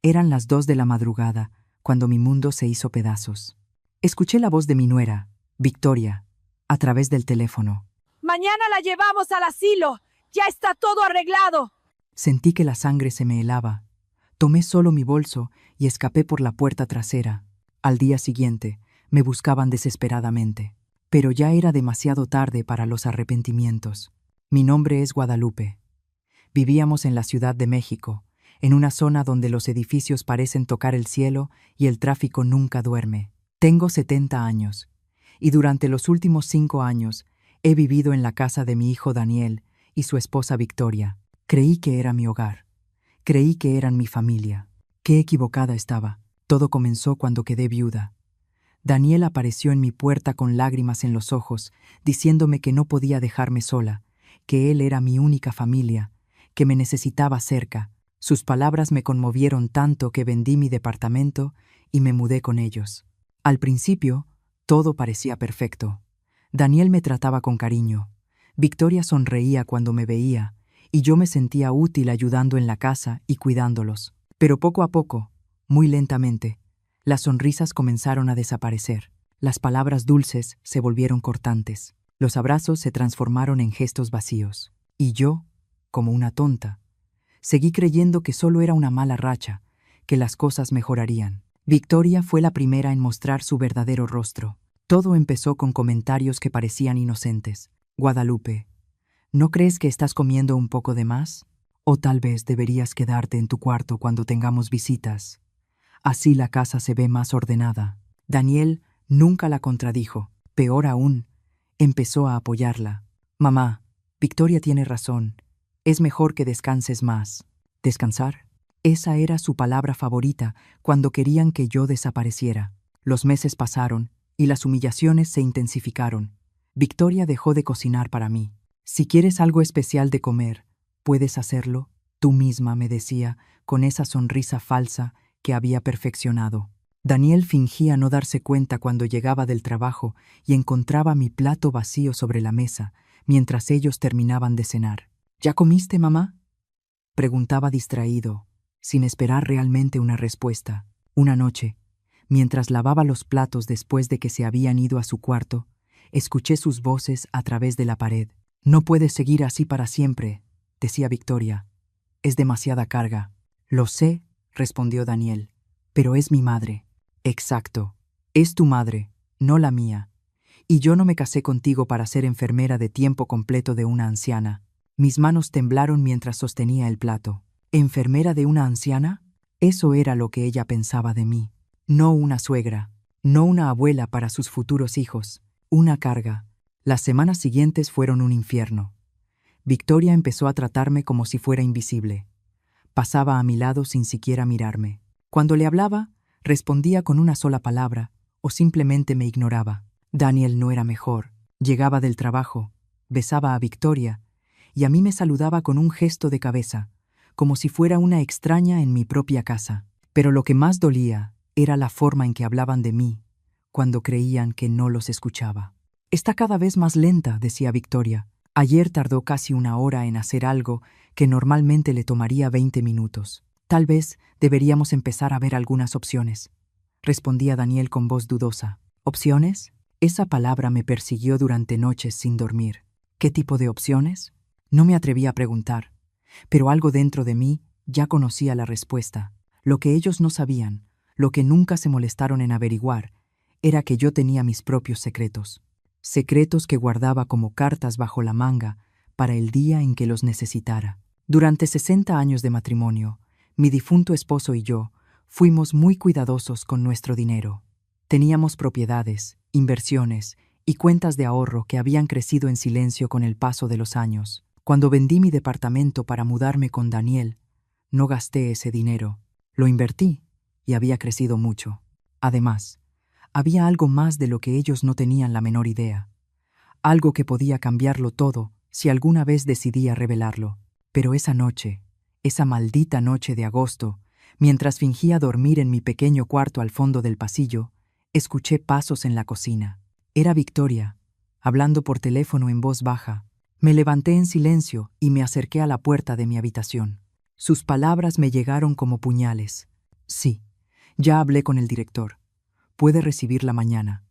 Eran las 2 de la madrugada, cuando mi mundo se hizo pedazos. Escuché la voz de mi nuera, Victoria, a través del teléfono. Mañana la llevamos al asilo. Ya está todo arreglado. Sentí que la sangre se me helaba. Tomé solo mi bolso y escapé por la puerta trasera. Al día siguiente, me buscaban desesperadamente. Pero ya era demasiado tarde para los arrepentimientos. Mi nombre es Guadalupe. Vivíamos en la Ciudad de México, en una zona donde los edificios parecen tocar el cielo y el tráfico nunca duerme. Tengo 70 años, y durante los últimos 5 años he vivido en la casa de mi hijo Daniel y su esposa Victoria. Creí que era mi hogar. Creí que eran mi familia. Qué equivocada estaba. Todo comenzó cuando quedé viuda. Daniel apareció en mi puerta con lágrimas en los ojos, diciéndome que no podía dejarme sola, que él era mi única familia, que me necesitaba cerca. Sus palabras me conmovieron tanto que vendí mi departamento y me mudé con ellos. Al principio, todo parecía perfecto. Daniel me trataba con cariño. Victoria sonreía cuando me veía, y yo me sentía útil ayudando en la casa y cuidándolos. Pero poco a poco, muy lentamente, las sonrisas comenzaron a desaparecer. Las palabras dulces se volvieron cortantes. Los abrazos se transformaron en gestos vacíos. Y yo, como una tonta, seguí creyendo que solo era una mala racha, que las cosas mejorarían. Victoria fue la primera en mostrar su verdadero rostro. Todo empezó con comentarios que parecían inocentes. Guadalupe, ¿no crees que estás comiendo un poco de más? O tal vez deberías quedarte en tu cuarto cuando tengamos visitas. Así la casa se ve más ordenada. Daniel nunca la contradijo. Peor aún, empezó a apoyarla. Mamá, Victoria tiene razón. Es mejor que descanses más. ¿Descansar? Esa era su palabra favorita cuando querían que yo desapareciera. Los meses pasaron y las humillaciones se intensificaron. Victoria dejó de cocinar para mí. Si quieres algo especial de comer, puedes hacerlo tú misma, me decía, con esa sonrisa falsa que había perfeccionado. Daniel fingía no darse cuenta cuando llegaba del trabajo y encontraba mi plato vacío sobre la mesa, mientras ellos terminaban de cenar. ¿Ya comiste, mamá?, preguntaba distraído, sin esperar realmente una respuesta. Una noche, mientras lavaba los platos después de que se habían ido a su cuarto, escuché sus voces a través de la pared. «No puedes seguir así para siempre», decía Victoria. «Es demasiada carga». «Lo sé», respondió Daniel, «pero es mi madre». «Exacto. Es tu madre, no la mía. Y yo no me casé contigo para ser enfermera de tiempo completo de una anciana». Mis manos temblaron mientras sostenía el plato. ¿Enfermera de una anciana? Eso era lo que ella pensaba de mí. No una suegra, no una abuela para sus futuros hijos. Una carga. Las semanas siguientes fueron un infierno. Victoria empezó a tratarme como si fuera invisible. Pasaba a mi lado sin siquiera mirarme. Cuando le hablaba, respondía con una sola palabra o simplemente me ignoraba. Daniel no era mejor. Llegaba del trabajo, besaba a Victoria y a mí me saludaba con un gesto de cabeza, como si fuera una extraña en mi propia casa. Pero lo que más dolía era la forma en que hablaban de mí, cuando creían que no los escuchaba. «Está cada vez más lenta», decía Victoria. «Ayer tardó casi 1 hora en hacer algo que normalmente le tomaría 20 minutos. Tal vez deberíamos empezar a ver algunas opciones», respondía Daniel con voz dudosa. «¿Opciones?». Esa palabra me persiguió durante noches sin dormir. ¿Qué tipo de opciones? No me atreví a preguntar, pero algo dentro de mí ya conocía la respuesta. Lo que ellos no sabían, lo que nunca se molestaron en averiguar, era que yo tenía mis propios secretos. Secretos que guardaba como cartas bajo la manga para el día en que los necesitara. Durante 60 años de matrimonio, mi difunto esposo y yo fuimos muy cuidadosos con nuestro dinero. Teníamos propiedades, inversiones y cuentas de ahorro que habían crecido en silencio con el paso de los años. Cuando vendí mi departamento para mudarme con Daniel, no gasté ese dinero. Lo invertí y había crecido mucho. Además, había algo más de lo que ellos no tenían la menor idea. Algo que podía cambiarlo todo si alguna vez decidía revelarlo. Pero esa noche, esa maldita noche de agosto, mientras fingía dormir en mi pequeño cuarto al fondo del pasillo, escuché pasos en la cocina. Era Victoria, hablando por teléfono en voz baja. Me levanté en silencio y me acerqué a la puerta de mi habitación. Sus palabras me llegaron como puñales. Sí, ya hablé con el director. Puede recibirla mañana.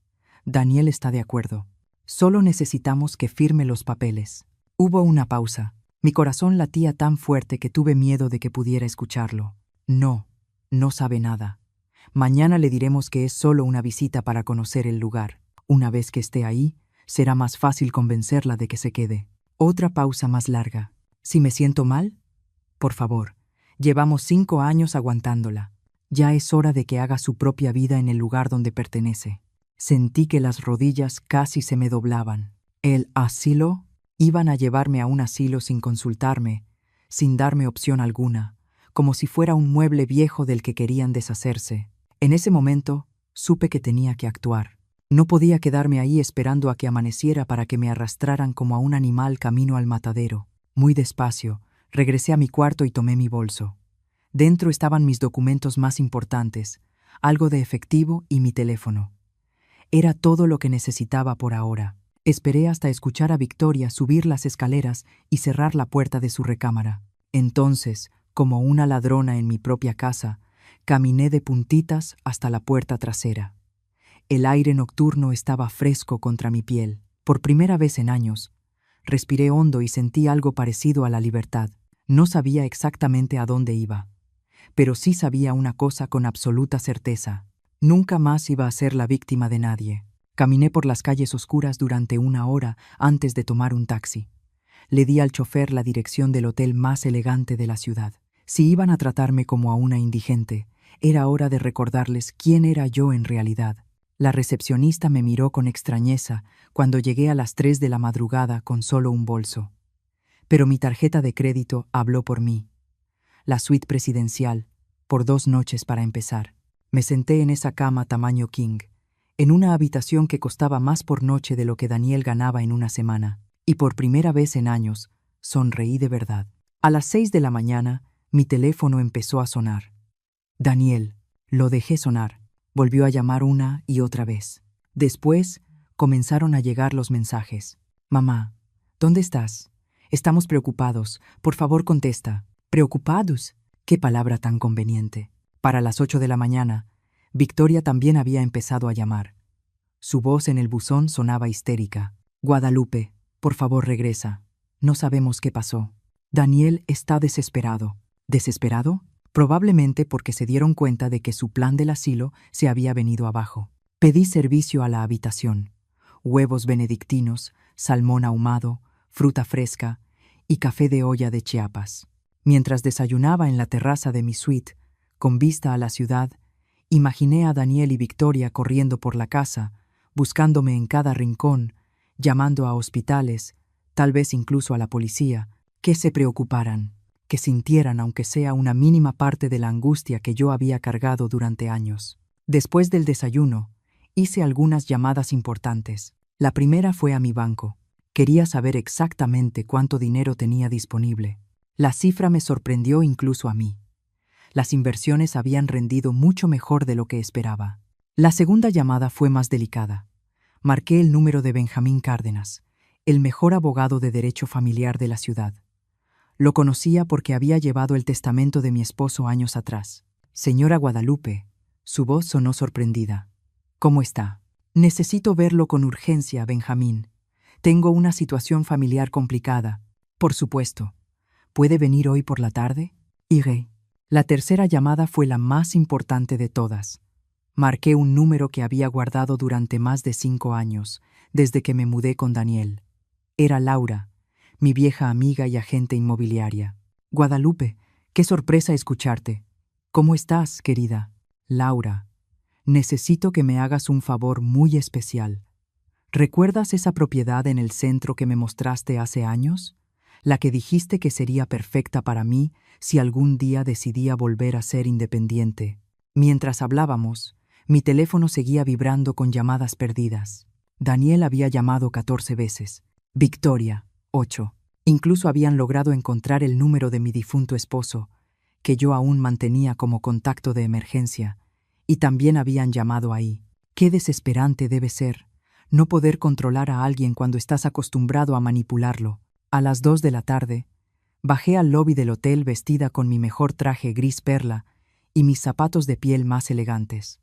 Daniel está de acuerdo. Solo necesitamos que firme los papeles. Hubo una pausa. Mi corazón latía tan fuerte que tuve miedo de que pudiera escucharlo. No, no sabe nada. Mañana le diremos que es solo una visita para conocer el lugar. Una vez que esté ahí, será más fácil convencerla de que se quede. Otra pausa más larga. ¿Si me siento mal? Por favor, llevamos 5 años aguantándola. Ya es hora de que haga su propia vida en el lugar donde pertenece. Sentí que las rodillas casi se me doblaban. ¿El asilo? Iban a llevarme a un asilo sin consultarme, sin darme opción alguna, como si fuera un mueble viejo del que querían deshacerse. En ese momento, supe que tenía que actuar. No podía quedarme ahí esperando a que amaneciera para que me arrastraran como a un animal camino al matadero. Muy despacio, regresé a mi cuarto y tomé mi bolso. Dentro estaban mis documentos más importantes, algo de efectivo y mi teléfono. Era todo lo que necesitaba por ahora. Esperé hasta escuchar a Victoria subir las escaleras y cerrar la puerta de su recámara. Entonces, como una ladrona en mi propia casa, caminé de puntitas hasta la puerta trasera. El aire nocturno estaba fresco contra mi piel. Por primera vez en años, respiré hondo y sentí algo parecido a la libertad. No sabía exactamente a dónde iba, pero sí sabía una cosa con absoluta certeza. Nunca más iba a ser la víctima de nadie. Caminé por las calles oscuras durante 1 hora antes de tomar un taxi. Le di al chofer la dirección del hotel más elegante de la ciudad. Si iban a tratarme como a una indigente, era hora de recordarles quién era yo en realidad. La recepcionista me miró con extrañeza cuando llegué a las 3 de la madrugada con solo un bolso. Pero mi tarjeta de crédito habló por mí. La suite presidencial, por 2 noches para empezar. Me senté en esa cama tamaño king, en una habitación que costaba más por noche de lo que Daniel ganaba en una semana, y por primera vez en años, sonreí de verdad. A las 6 de la mañana, mi teléfono empezó a sonar. Daniel, lo dejé sonar. Volvió a llamar una y otra vez. Después, comenzaron a llegar los mensajes. Mamá, ¿dónde estás? Estamos preocupados. Por favor, contesta. ¿Preocupados? Qué palabra tan conveniente. Para las 8 de la mañana, Victoria también había empezado a llamar. Su voz en el buzón sonaba histérica. Guadalupe, por favor regresa. No sabemos qué pasó. Daniel está desesperado. ¿Desesperado? Probablemente porque se dieron cuenta de que su plan del asilo se había venido abajo. Pedí servicio a la habitación. Huevos benedictinos, salmón ahumado, fruta fresca y café de olla de Chiapas. Mientras desayunaba en la terraza de mi suite, con vista a la ciudad, imaginé a Daniel y Victoria corriendo por la casa, buscándome en cada rincón, llamando a hospitales, tal vez incluso a la policía, que se preocuparan, que sintieran aunque sea una mínima parte de la angustia que yo había cargado durante años. Después del desayuno, hice algunas llamadas importantes. La primera fue a mi banco. Quería saber exactamente cuánto dinero tenía disponible. La cifra me sorprendió incluso a mí. Las inversiones habían rendido mucho mejor de lo que esperaba. La segunda llamada fue más delicada. Marqué el número de Benjamín Cárdenas, el mejor abogado de derecho familiar de la ciudad. Lo conocía porque había llevado el testamento de mi esposo años atrás. Señora Guadalupe, su voz sonó sorprendida. ¿Cómo está? Necesito verlo con urgencia, Benjamín. Tengo una situación familiar complicada. Por supuesto. ¿Puede venir hoy por la tarde? Iré. La tercera llamada fue la más importante de todas. Marqué un número que había guardado durante más de 5 años, desde que me mudé con Daniel. Era Laura, mi vieja amiga y agente inmobiliaria. Guadalupe, qué sorpresa escucharte. ¿Cómo estás, querida? Laura, necesito que me hagas un favor muy especial. ¿Recuerdas esa propiedad en el centro que me mostraste hace años? La que dijiste que sería perfecta para mí si algún día decidía volver a ser independiente. Mientras hablábamos, mi teléfono seguía vibrando con llamadas perdidas. Daniel había llamado 14 veces. Victoria, 8. Incluso habían logrado encontrar el número de mi difunto esposo, que yo aún mantenía como contacto de emergencia, y también habían llamado ahí. Qué desesperante debe ser no poder controlar a alguien cuando estás acostumbrado a manipularlo. A las 2 de la tarde, bajé al lobby del hotel vestida con mi mejor traje gris perla y mis zapatos de piel más elegantes.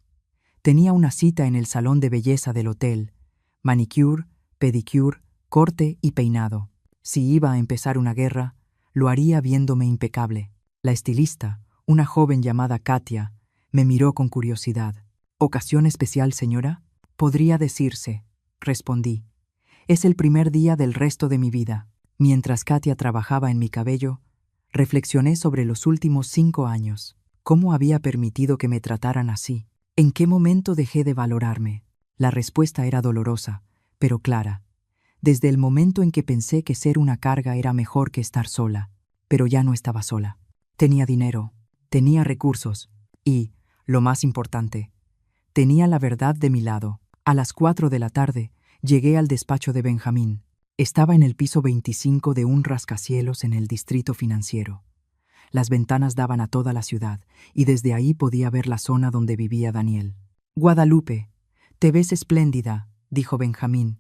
Tenía una cita en el salón de belleza del hotel, manicure, pedicure, corte y peinado. Si iba a empezar una guerra, lo haría viéndome impecable. La estilista, una joven llamada Katia, me miró con curiosidad. «¿Ocasión especial, señora?» «Podría decirse», respondí. «Es el primer día del resto de mi vida». Mientras Katia trabajaba en mi cabello, reflexioné sobre los últimos 5 años. ¿Cómo había permitido que me trataran así? ¿En qué momento dejé de valorarme? La respuesta era dolorosa, pero clara. Desde el momento en que pensé que ser una carga era mejor que estar sola. Pero ya no estaba sola. Tenía dinero, tenía recursos y, lo más importante, tenía la verdad de mi lado. A las 4 de la tarde, llegué al despacho de Benjamín. Estaba en el piso 25 de un rascacielos en el distrito financiero. Las ventanas daban a toda la ciudad, y desde ahí podía ver la zona donde vivía Daniel. «Guadalupe, te ves espléndida», dijo Benjamín,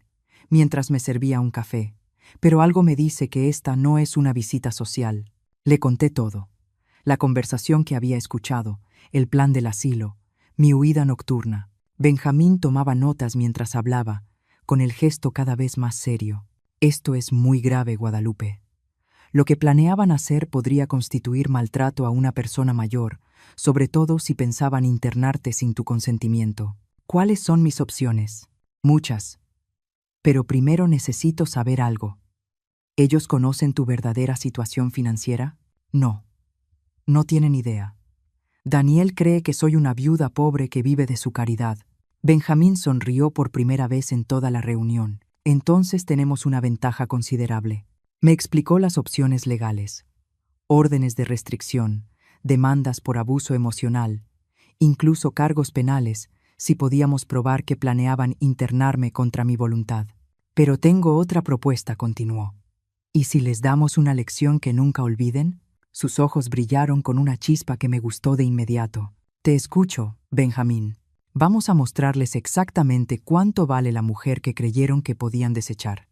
mientras me servía un café. «Pero algo me dice que esta no es una visita social». Le conté todo. La conversación que había escuchado, el plan del asilo, mi huida nocturna. Benjamín tomaba notas mientras hablaba, con el gesto cada vez más serio. «Esto es muy grave, Guadalupe. Lo que planeaban hacer podría constituir maltrato a una persona mayor, sobre todo si pensaban internarte sin tu consentimiento. ¿Cuáles son mis opciones? Muchas. Pero primero necesito saber algo. ¿Ellos conocen tu verdadera situación financiera? No. No tienen idea. Daniel cree que soy una viuda pobre que vive de su caridad». Benjamín sonrió por primera vez en toda la reunión. «Entonces tenemos una ventaja considerable». Me explicó las opciones legales. Órdenes de restricción, demandas por abuso emocional, incluso cargos penales, si podíamos probar que planeaban internarme contra mi voluntad. «Pero tengo otra propuesta», continuó. «¿Y si les damos una lección que nunca olviden?» Sus ojos brillaron con una chispa que me gustó de inmediato. «Te escucho, Benjamín. Vamos a mostrarles exactamente cuánto vale la mujer que creyeron que podían desechar.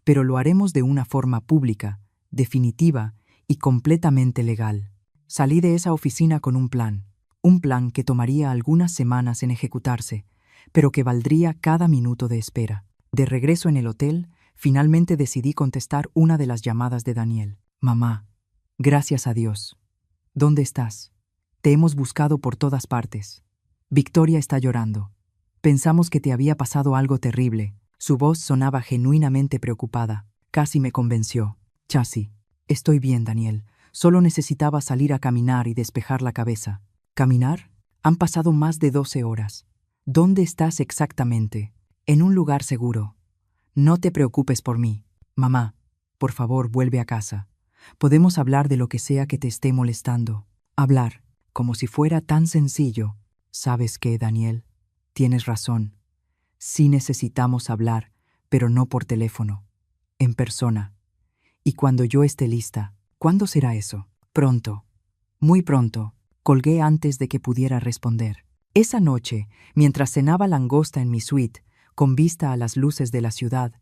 Pero lo haremos de una forma pública, definitiva y completamente legal». Salí de esa oficina con un plan que tomaría algunas semanas en ejecutarse, pero que valdría cada minuto de espera. De regreso en el hotel, finalmente decidí contestar una de las llamadas de Daniel. «Mamá, gracias a Dios. ¿Dónde estás? Te hemos buscado por todas partes. Victoria está llorando. Pensamos que te había pasado algo terrible». Su voz sonaba genuinamente preocupada. Casi me convenció. «Chasi, estoy bien, Daniel. Solo necesitaba salir a caminar y despejar la cabeza». «¿Caminar? Han pasado más de 12 horas. ¿Dónde estás exactamente?» «En un lugar seguro. No te preocupes por mí. Mamá, por favor, vuelve a casa. Podemos hablar de lo que sea que te esté molestando». Hablar, como si fuera tan sencillo. «¿Sabes qué, Daniel? Tienes razón. Sí necesitamos hablar, pero no por teléfono. En persona. Y cuando yo esté lista». «¿Cuándo será eso?» «Pronto. Muy pronto». Colgué antes de que pudiera responder. Esa noche, mientras cenaba langosta en mi suite, con vista a las luces de la ciudad,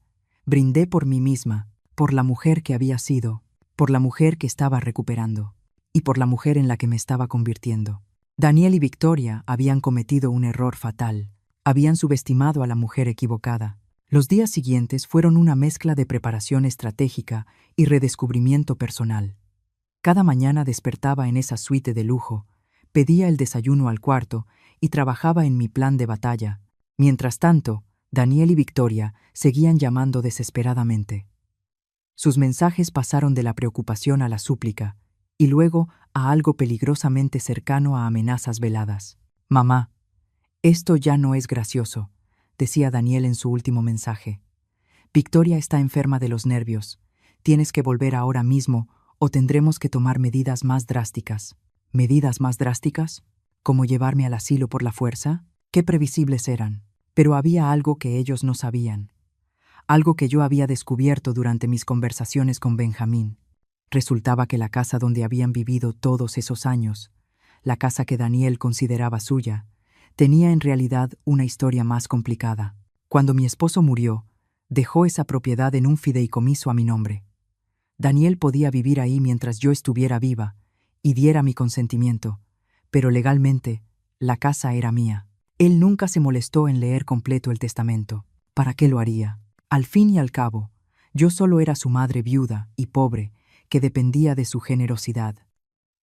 brindé por mí misma, por la mujer que había sido, por la mujer que estaba recuperando, y por la mujer en la que me estaba convirtiendo. Daniel y Victoria habían cometido un error fatal. Habían subestimado a la mujer equivocada. Los días siguientes fueron una mezcla de preparación estratégica y redescubrimiento personal. Cada mañana despertaba en esa suite de lujo, pedía el desayuno al cuarto y trabajaba en mi plan de batalla. Mientras tanto, Daniel y Victoria seguían llamando desesperadamente. Sus mensajes pasaron de la preocupación a la súplica, y luego a algo peligrosamente cercano a amenazas veladas. «Mamá, esto ya no es gracioso», decía Daniel en su último mensaje. «Victoria está enferma de los nervios. Tienes que volver ahora mismo o tendremos que tomar medidas más drásticas». ¿Medidas más drásticas? ¿Como llevarme al asilo por la fuerza? Qué previsibles eran. Pero había algo que ellos no sabían. Algo que yo había descubierto durante mis conversaciones con Benjamín. Resultaba que la casa donde habían vivido todos esos años, la casa que Daniel consideraba suya, tenía en realidad una historia más complicada. Cuando mi esposo murió, dejó esa propiedad en un fideicomiso a mi nombre. Daniel podía vivir ahí mientras yo estuviera viva y diera mi consentimiento, pero legalmente, la casa era mía. Él nunca se molestó en leer completo el testamento. ¿Para qué lo haría? Al fin y al cabo, yo solo era su madre viuda y pobre, que dependía de su generosidad.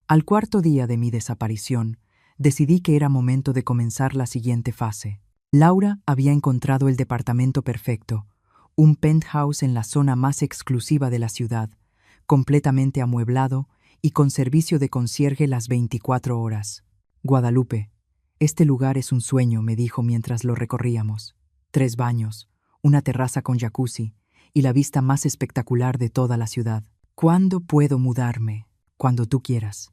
Al cuarto día de mi desaparición, decidí que era momento de comenzar la siguiente fase. Laura había encontrado el departamento perfecto, un penthouse en la zona más exclusiva de la ciudad, completamente amueblado y con servicio de concierge las 24 horas. Guadalupe, este lugar es un sueño, me dijo mientras lo recorríamos. 3 baños, una terraza con jacuzzi y la vista más espectacular de toda la ciudad. ¿Cuándo puedo mudarme? Cuando tú quieras.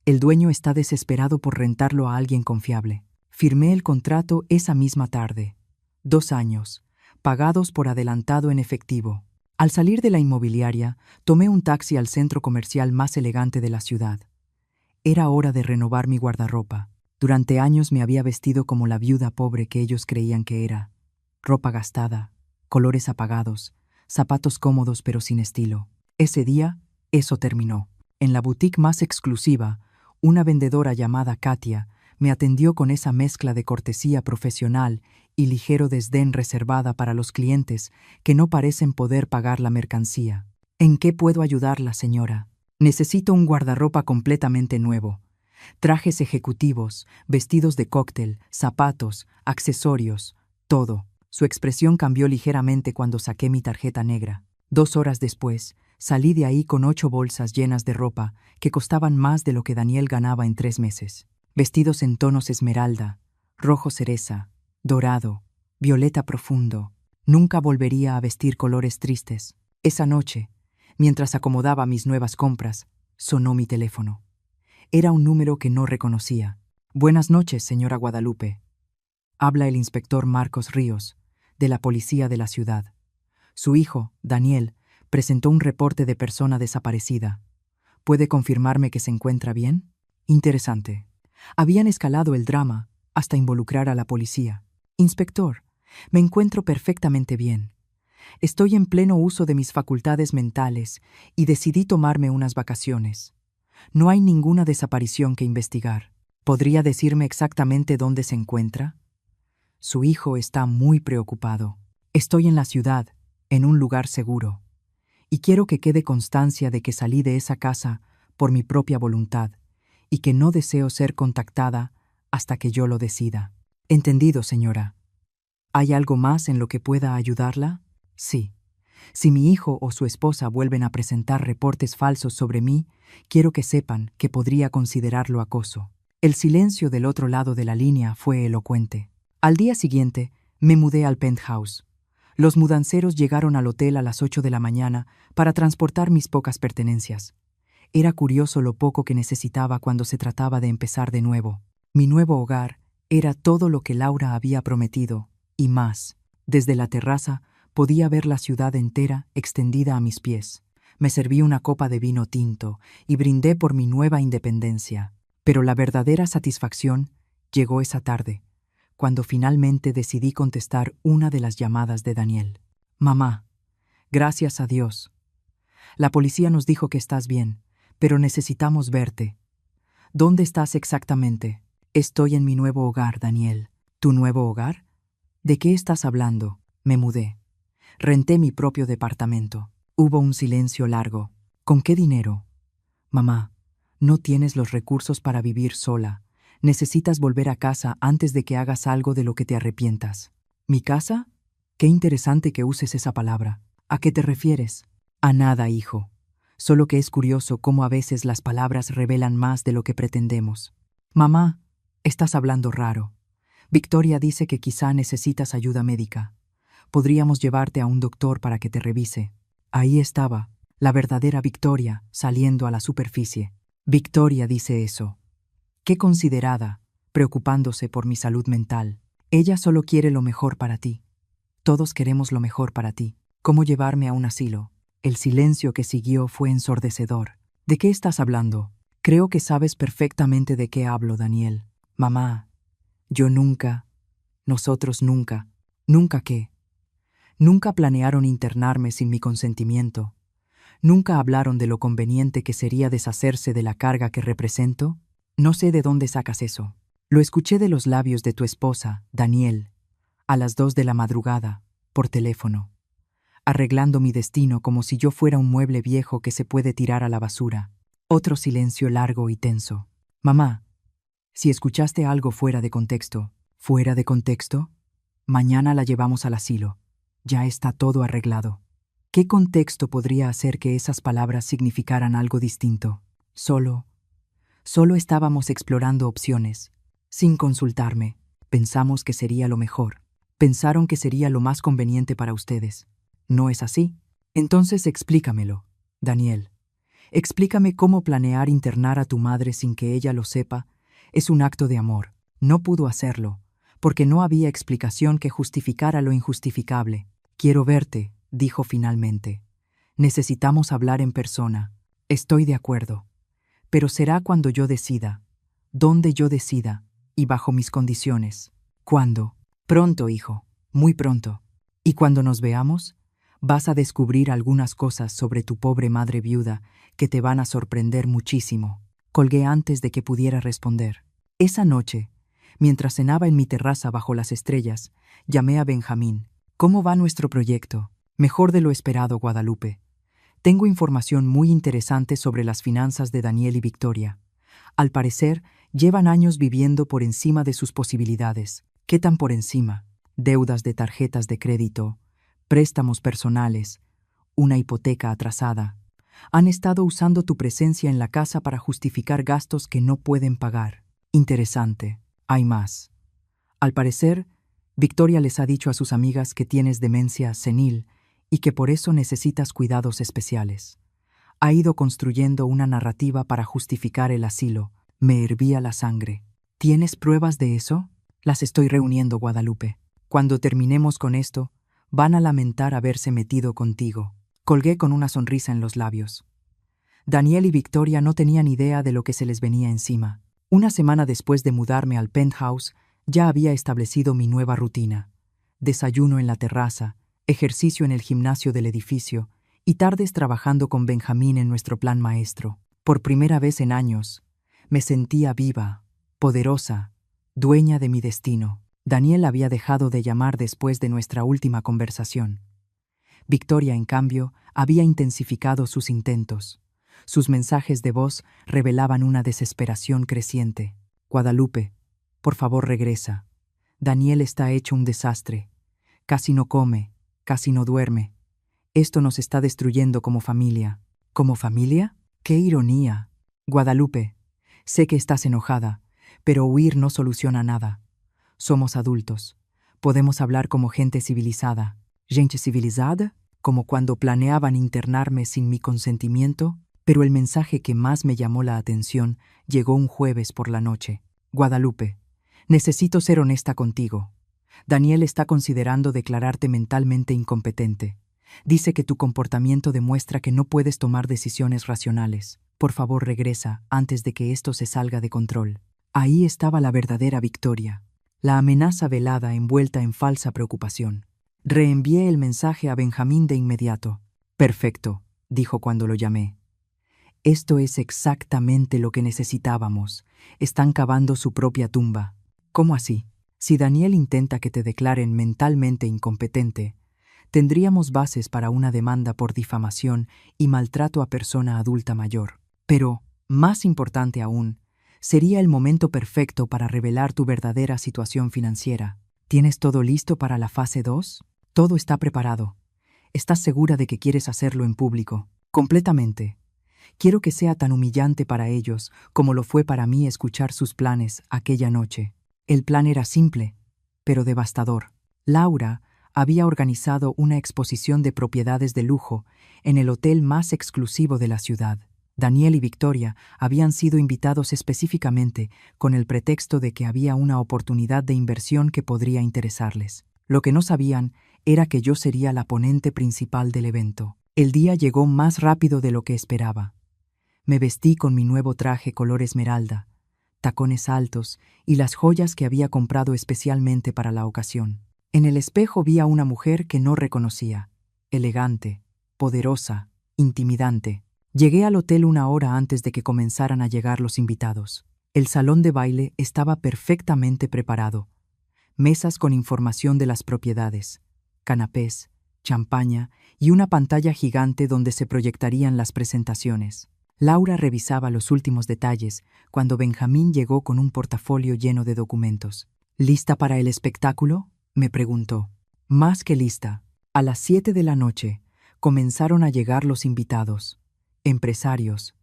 El dueño está desesperado por rentarlo a alguien confiable. Firmé el contrato esa misma tarde. 2 años, pagados por adelantado en efectivo. Al salir de la inmobiliaria, tomé un taxi al centro comercial más elegante de la ciudad. Era hora de renovar mi guardarropa. Durante años me había vestido como la viuda pobre que ellos creían que era. Ropa gastada, colores apagados, zapatos cómodos pero sin estilo. Ese día, eso terminó. En la boutique más exclusiva, una vendedora llamada Katia me atendió con esa mezcla de cortesía profesional y ligero desdén reservada para los clientes que no parecen poder pagar la mercancía. ¿En qué puedo ayudarla, señora? Necesito un guardarropa completamente nuevo. Trajes ejecutivos, vestidos de cóctel, zapatos, accesorios, todo. Su expresión cambió ligeramente cuando saqué mi tarjeta negra. 2 horas después, salí de ahí con 8 bolsas llenas de ropa que costaban más de lo que Daniel ganaba en 3 meses. Vestidos en tonos esmeralda, rojo cereza, dorado, violeta profundo. Nunca volvería a vestir colores tristes. Esa noche, mientras acomodaba mis nuevas compras, sonó mi teléfono. Era un número que no reconocía. Buenas noches, señora Guadalupe. Habla el inspector Marcos Ríos, de la policía de la ciudad. Su hijo, Daniel, presentó un reporte de persona desaparecida. ¿Puede confirmarme que se encuentra bien? Interesante. Habían escalado el drama hasta involucrar a la policía. Inspector, me encuentro perfectamente bien. Estoy en pleno uso de mis facultades mentales y decidí tomarme unas vacaciones. No hay ninguna desaparición que investigar. ¿Podría decirme exactamente dónde se encuentra? Su hijo está muy preocupado. Estoy en la ciudad, en un lugar seguro, y quiero que quede constancia de que salí de esa casa por mi propia voluntad y que no deseo ser contactada hasta que yo lo decida. Entendido, señora. ¿Hay algo más en lo que pueda ayudarla? Sí. Si mi hijo o su esposa vuelven a presentar reportes falsos sobre mí, quiero que sepan que podría considerarlo acoso. El silencio del otro lado de la línea fue elocuente. Al día siguiente, me mudé al penthouse. Los mudanceros llegaron al hotel a las 8 de la mañana para transportar mis pocas pertenencias. Era curioso lo poco que necesitaba cuando se trataba de empezar de nuevo. Mi nuevo hogar era todo lo que Laura había prometido, y más. Desde la terraza podía ver la ciudad entera extendida a mis pies. Me serví una copa de vino tinto y brindé por mi nueva independencia. Pero la verdadera satisfacción llegó esa tarde, cuando finalmente decidí contestar una de las llamadas de Daniel. Mamá, gracias a Dios. La policía nos dijo que estás bien, pero necesitamos verte. ¿Dónde estás exactamente? Estoy en mi nuevo hogar, Daniel. ¿Tu nuevo hogar? ¿De qué estás hablando? Me mudé. Renté mi propio departamento. Hubo un silencio largo. ¿Con qué dinero? Mamá, no tienes los recursos para vivir sola. Necesitas volver a casa antes de que hagas algo de lo que te arrepientas. ¿Mi casa? Qué interesante que uses esa palabra. ¿A qué te refieres? A nada, hijo. Solo que es curioso cómo a veces las palabras revelan más de lo que pretendemos. Mamá, estás hablando raro. Victoria dice que quizá necesitas ayuda médica. Podríamos llevarte a un doctor para que te revise. Ahí estaba, la verdadera Victoria, saliendo a la superficie. Victoria dice eso. Qué considerada, preocupándose por mi salud mental. Ella solo quiere lo mejor para ti. Todos queremos lo mejor para ti. ¿Cómo llevarme a un asilo? El silencio que siguió fue ensordecedor. ¿De qué estás hablando? Creo que sabes perfectamente de qué hablo, Daniel. Mamá, yo nunca, nosotros nunca. ¿Nunca qué? Nunca planearon internarme sin mi consentimiento. Nunca hablaron de lo conveniente que sería deshacerse de la carga que represento. No sé de dónde sacas eso. Lo escuché de los labios de tu esposa, Daniel, a las 2 de la madrugada, por teléfono, arreglando mi destino como si yo fuera un mueble viejo que se puede tirar a la basura. Otro silencio largo y tenso. Mamá, si escuchaste algo fuera de contexto, ¿fuera de contexto? Mañana la llevamos al asilo. Ya está todo arreglado. ¿Qué contexto podría hacer que esas palabras significaran algo distinto? Solo estábamos explorando opciones. Sin consultarme, pensamos que sería lo mejor. Pensaron que sería lo más conveniente para ustedes. ¿No es así? Entonces explícamelo, Daniel. Explícame cómo planear internar a tu madre sin que ella lo sepa. Es un acto de amor. No pudo hacerlo, porque no había explicación que justificara lo injustificable. Quiero verte, dijo finalmente. Necesitamos hablar en persona. Estoy de acuerdo. Pero será cuando yo decida, donde yo decida, y bajo mis condiciones. ¿Cuándo? Pronto, hijo, muy pronto. Y cuando nos veamos, vas a descubrir algunas cosas sobre tu pobre madre viuda que te van a sorprender muchísimo. Colgué antes de que pudiera responder. Esa noche, mientras cenaba en mi terraza bajo las estrellas, llamé a Benjamín. ¿Cómo va nuestro proyecto? Mejor de lo esperado, Guadalupe. Tengo información muy interesante sobre las finanzas de Daniel y Victoria. Al parecer, llevan años viviendo por encima de sus posibilidades. ¿Qué tan por encima? Deudas de tarjetas de crédito, préstamos personales, una hipoteca atrasada. Han estado usando tu presencia en la casa para justificar gastos que no pueden pagar. Interesante. Hay más. Al parecer, Victoria les ha dicho a sus amigas que tienes demencia senil y que por eso necesitas cuidados especiales. Ha ido construyendo una narrativa para justificar el asilo. Me hervía la sangre. ¿Tienes pruebas de eso? Las estoy reuniendo, Guadalupe. Cuando terminemos con esto, van a lamentar haberse metido contigo. Colgué con una sonrisa en los labios. Daniel y Victoria no tenían idea de lo que se les venía encima. Una semana después de mudarme al penthouse, ya había establecido mi nueva rutina. Desayuno en la terraza, ejercicio en el gimnasio del edificio y tardes trabajando con Benjamín en nuestro plan maestro. Por primera vez en años, me sentía viva, poderosa, dueña de mi destino. Daniel había dejado de llamar después de nuestra última conversación. Victoria, en cambio, había intensificado sus intentos. Sus mensajes de voz revelaban una desesperación creciente. Guadalupe, por favor regresa. Daniel está hecho un desastre. Casi no come, casi no duerme. Esto nos está destruyendo como familia. ¿Como familia? ¡Qué ironía! Guadalupe, sé que estás enojada, pero huir no soluciona nada. Somos adultos. Podemos hablar como gente civilizada. ¿Gente civilizada? Como cuando planeaban internarme sin mi consentimiento. Pero el mensaje que más me llamó la atención llegó un jueves por la noche. Guadalupe, necesito ser honesta contigo. Daniel está considerando declararte mentalmente incompetente. Dice que tu comportamiento demuestra que no puedes tomar decisiones racionales. Por favor, regresa antes de que esto se salga de control. Ahí estaba la verdadera Victoria, la amenaza velada envuelta en falsa preocupación. Reenvié el mensaje a Benjamín de inmediato. Perfecto, dijo cuando lo llamé. Esto es exactamente lo que necesitábamos. Están cavando su propia tumba. ¿Cómo así? Si Daniel intenta que te declaren mentalmente incompetente, tendríamos bases para una demanda por difamación y maltrato a persona adulta mayor. Pero, más importante aún, sería el momento perfecto para revelar tu verdadera situación financiera. ¿Tienes todo listo para la fase 2? Todo está preparado. ¿Estás segura de que quieres hacerlo en público? Completamente. Quiero que sea tan humillante para ellos como lo fue para mí escuchar sus planes aquella noche. El plan era simple, pero devastador. Laura había organizado una exposición de propiedades de lujo en el hotel más exclusivo de la ciudad. Daniel y Victoria habían sido invitados específicamente con el pretexto de que había una oportunidad de inversión que podría interesarles. Lo que no sabían era que yo sería la ponente principal del evento. El día llegó más rápido de lo que esperaba. Me vestí con mi nuevo traje color esmeralda, tacones altos y las joyas que había comprado especialmente para la ocasión. En el espejo vi a una mujer que no reconocía, elegante, poderosa, intimidante. Llegué al hotel una hora antes de que comenzaran a llegar los invitados. El salón de baile estaba perfectamente preparado. Mesas con información de las propiedades, canapés, champaña y una pantalla gigante donde se proyectarían las presentaciones. Laura revisaba los últimos detalles cuando Benjamín llegó con un portafolio lleno de documentos. ¿Lista para el espectáculo?, me preguntó. Más que lista. A las 7 de la noche comenzaron a llegar los invitados, empresarios,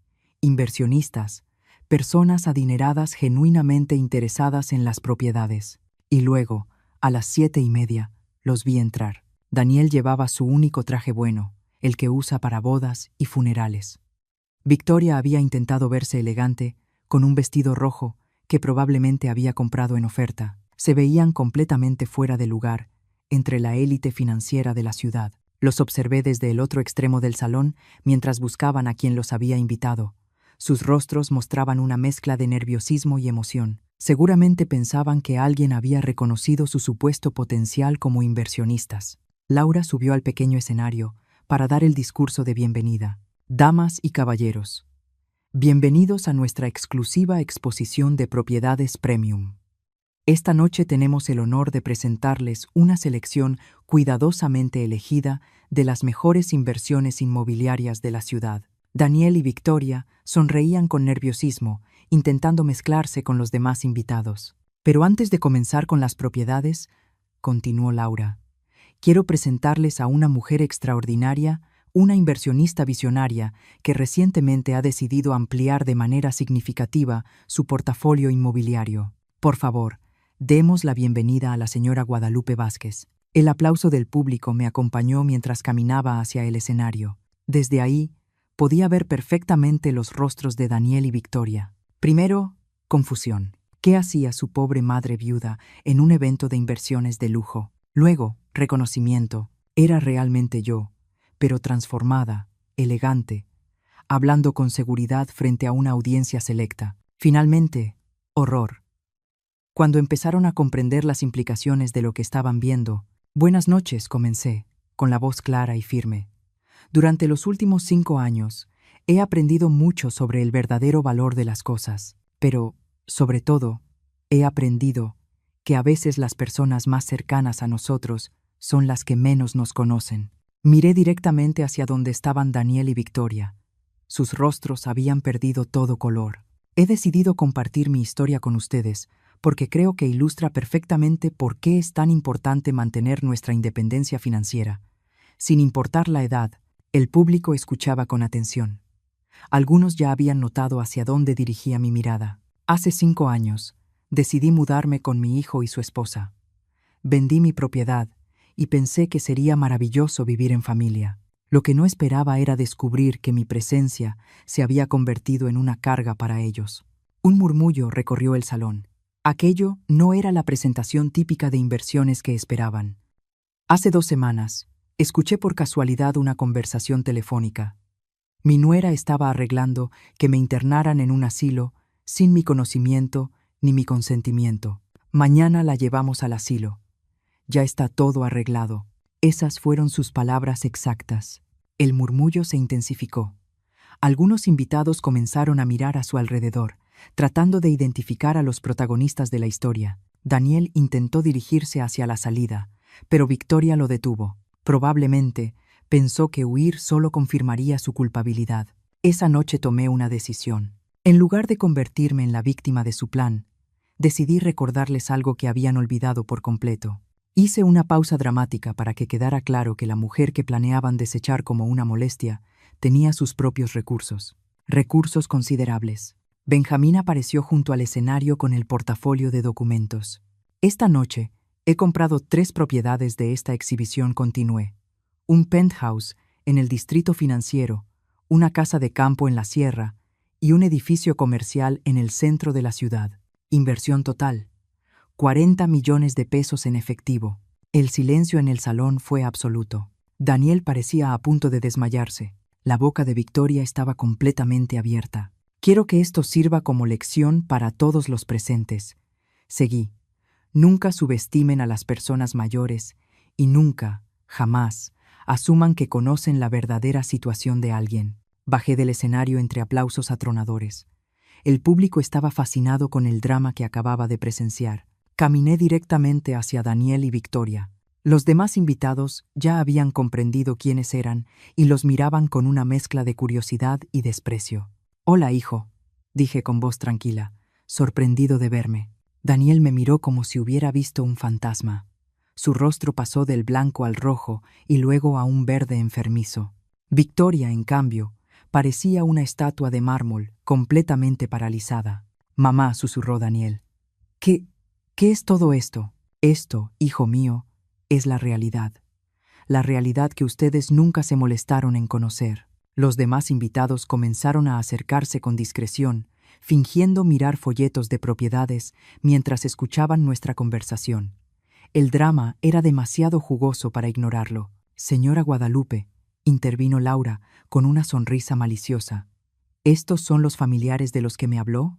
inversionistas, personas adineradas genuinamente interesadas en las propiedades. Y luego, a las 7:30, los vi entrar. Daniel llevaba su único traje bueno, el que usa para bodas y funerales. Victoria había intentado verse elegante, con un vestido rojo que probablemente había comprado en oferta. Se veían completamente fuera de lugar, entre la élite financiera de la ciudad. Los observé desde el otro extremo del salón mientras buscaban a quien los había invitado. Sus rostros mostraban una mezcla de nerviosismo y emoción. Seguramente pensaban que alguien había reconocido su supuesto potencial como inversionistas. Laura subió al pequeño escenario para dar el discurso de bienvenida. Damas y caballeros, bienvenidos a nuestra exclusiva exposición de propiedades premium. Esta noche tenemos el honor de presentarles una selección cuidadosamente elegida de las mejores inversiones inmobiliarias de la ciudad. Daniel y Victoria sonreían con nerviosismo, intentando mezclarse con los demás invitados. Pero antes de comenzar con las propiedades, continuó Laura, quiero presentarles a una mujer extraordinaria, una inversionista visionaria que recientemente ha decidido ampliar de manera significativa su portafolio inmobiliario. Por favor, demos la bienvenida a la señora Guadalupe Vázquez. El aplauso del público me acompañó mientras caminaba hacia el escenario. Desde ahí, podía ver perfectamente los rostros de Daniel y Victoria. Primero, confusión. ¿Qué hacía su pobre madre viuda en un evento de inversiones de lujo? Luego, reconocimiento. Era realmente yo, pero transformada, elegante, hablando con seguridad frente a una audiencia selecta. Finalmente, horror. Cuando empezaron a comprender las implicaciones de lo que estaban viendo, «Buenas noches», comencé, con la voz clara y firme. Durante los últimos 5 años, he aprendido mucho sobre el verdadero valor de las cosas, pero, sobre todo, he aprendido que a veces las personas más cercanas a nosotros son las que menos nos conocen. Miré directamente hacia donde estaban Daniel y Victoria. Sus rostros habían perdido todo color. He decidido compartir mi historia con ustedes porque creo que ilustra perfectamente por qué es tan importante mantener nuestra independencia financiera. Sin importar la edad, el público escuchaba con atención. Algunos ya habían notado hacia dónde dirigía mi mirada. Hace 5 años, decidí mudarme con mi hijo y su esposa. Vendí mi propiedad y pensé que sería maravilloso vivir en familia. Lo que no esperaba era descubrir que mi presencia se había convertido en una carga para ellos. Un murmullo recorrió el salón. Aquello no era la presentación típica de inversiones que esperaban. Hace 2 semanas, escuché por casualidad una conversación telefónica. Mi nuera estaba arreglando que me internaran en un asilo sin mi conocimiento ni mi consentimiento. Mañana la llevamos al asilo. Ya está todo arreglado. Esas fueron sus palabras exactas. El murmullo se intensificó. Algunos invitados comenzaron a mirar a su alrededor, tratando de identificar a los protagonistas de la historia. Daniel intentó dirigirse hacia la salida, pero Victoria lo detuvo. Probablemente pensó que huir solo confirmaría su culpabilidad. Esa noche tomé una decisión. En lugar de convertirme en la víctima de su plan, decidí recordarles algo que habían olvidado por completo. Hice una pausa dramática para que quedara claro que la mujer que planeaban desechar como una molestia tenía sus propios recursos. Recursos considerables. Benjamín apareció junto al escenario con el portafolio de documentos. Esta noche he comprado 3 propiedades de esta exhibición, continué. Un penthouse en el distrito financiero, una casa de campo en la sierra y un edificio comercial en el centro de la ciudad. Inversión total: 40 millones de pesos en efectivo. El silencio en el salón fue absoluto. Daniel parecía a punto de desmayarse. La boca de Victoria estaba completamente abierta. Quiero que esto sirva como lección para todos los presentes. Seguí. Nunca subestimen a las personas mayores y nunca, jamás, asuman que conocen la verdadera situación de alguien. Bajé del escenario entre aplausos atronadores. El público estaba fascinado con el drama que acababa de presenciar. Caminé directamente hacia Daniel y Victoria. Los demás invitados ya habían comprendido quiénes eran y los miraban con una mezcla de curiosidad y desprecio. «Hola, hijo», dije con voz tranquila, sorprendido de verme. Daniel me miró como si hubiera visto un fantasma. Su rostro pasó del blanco al rojo y luego a un verde enfermizo. Victoria, en cambio, parecía una estatua de mármol, completamente paralizada. «Mamá», susurró Daniel. ¿Qué es todo esto? Esto, hijo mío, es la realidad. La realidad que ustedes nunca se molestaron en conocer. Los demás invitados comenzaron a acercarse con discreción, fingiendo mirar folletos de propiedades mientras escuchaban nuestra conversación. El drama era demasiado jugoso para ignorarlo. «Señora Guadalupe», intervino Laura con una sonrisa maliciosa. «¿Estos son los familiares de los que me habló?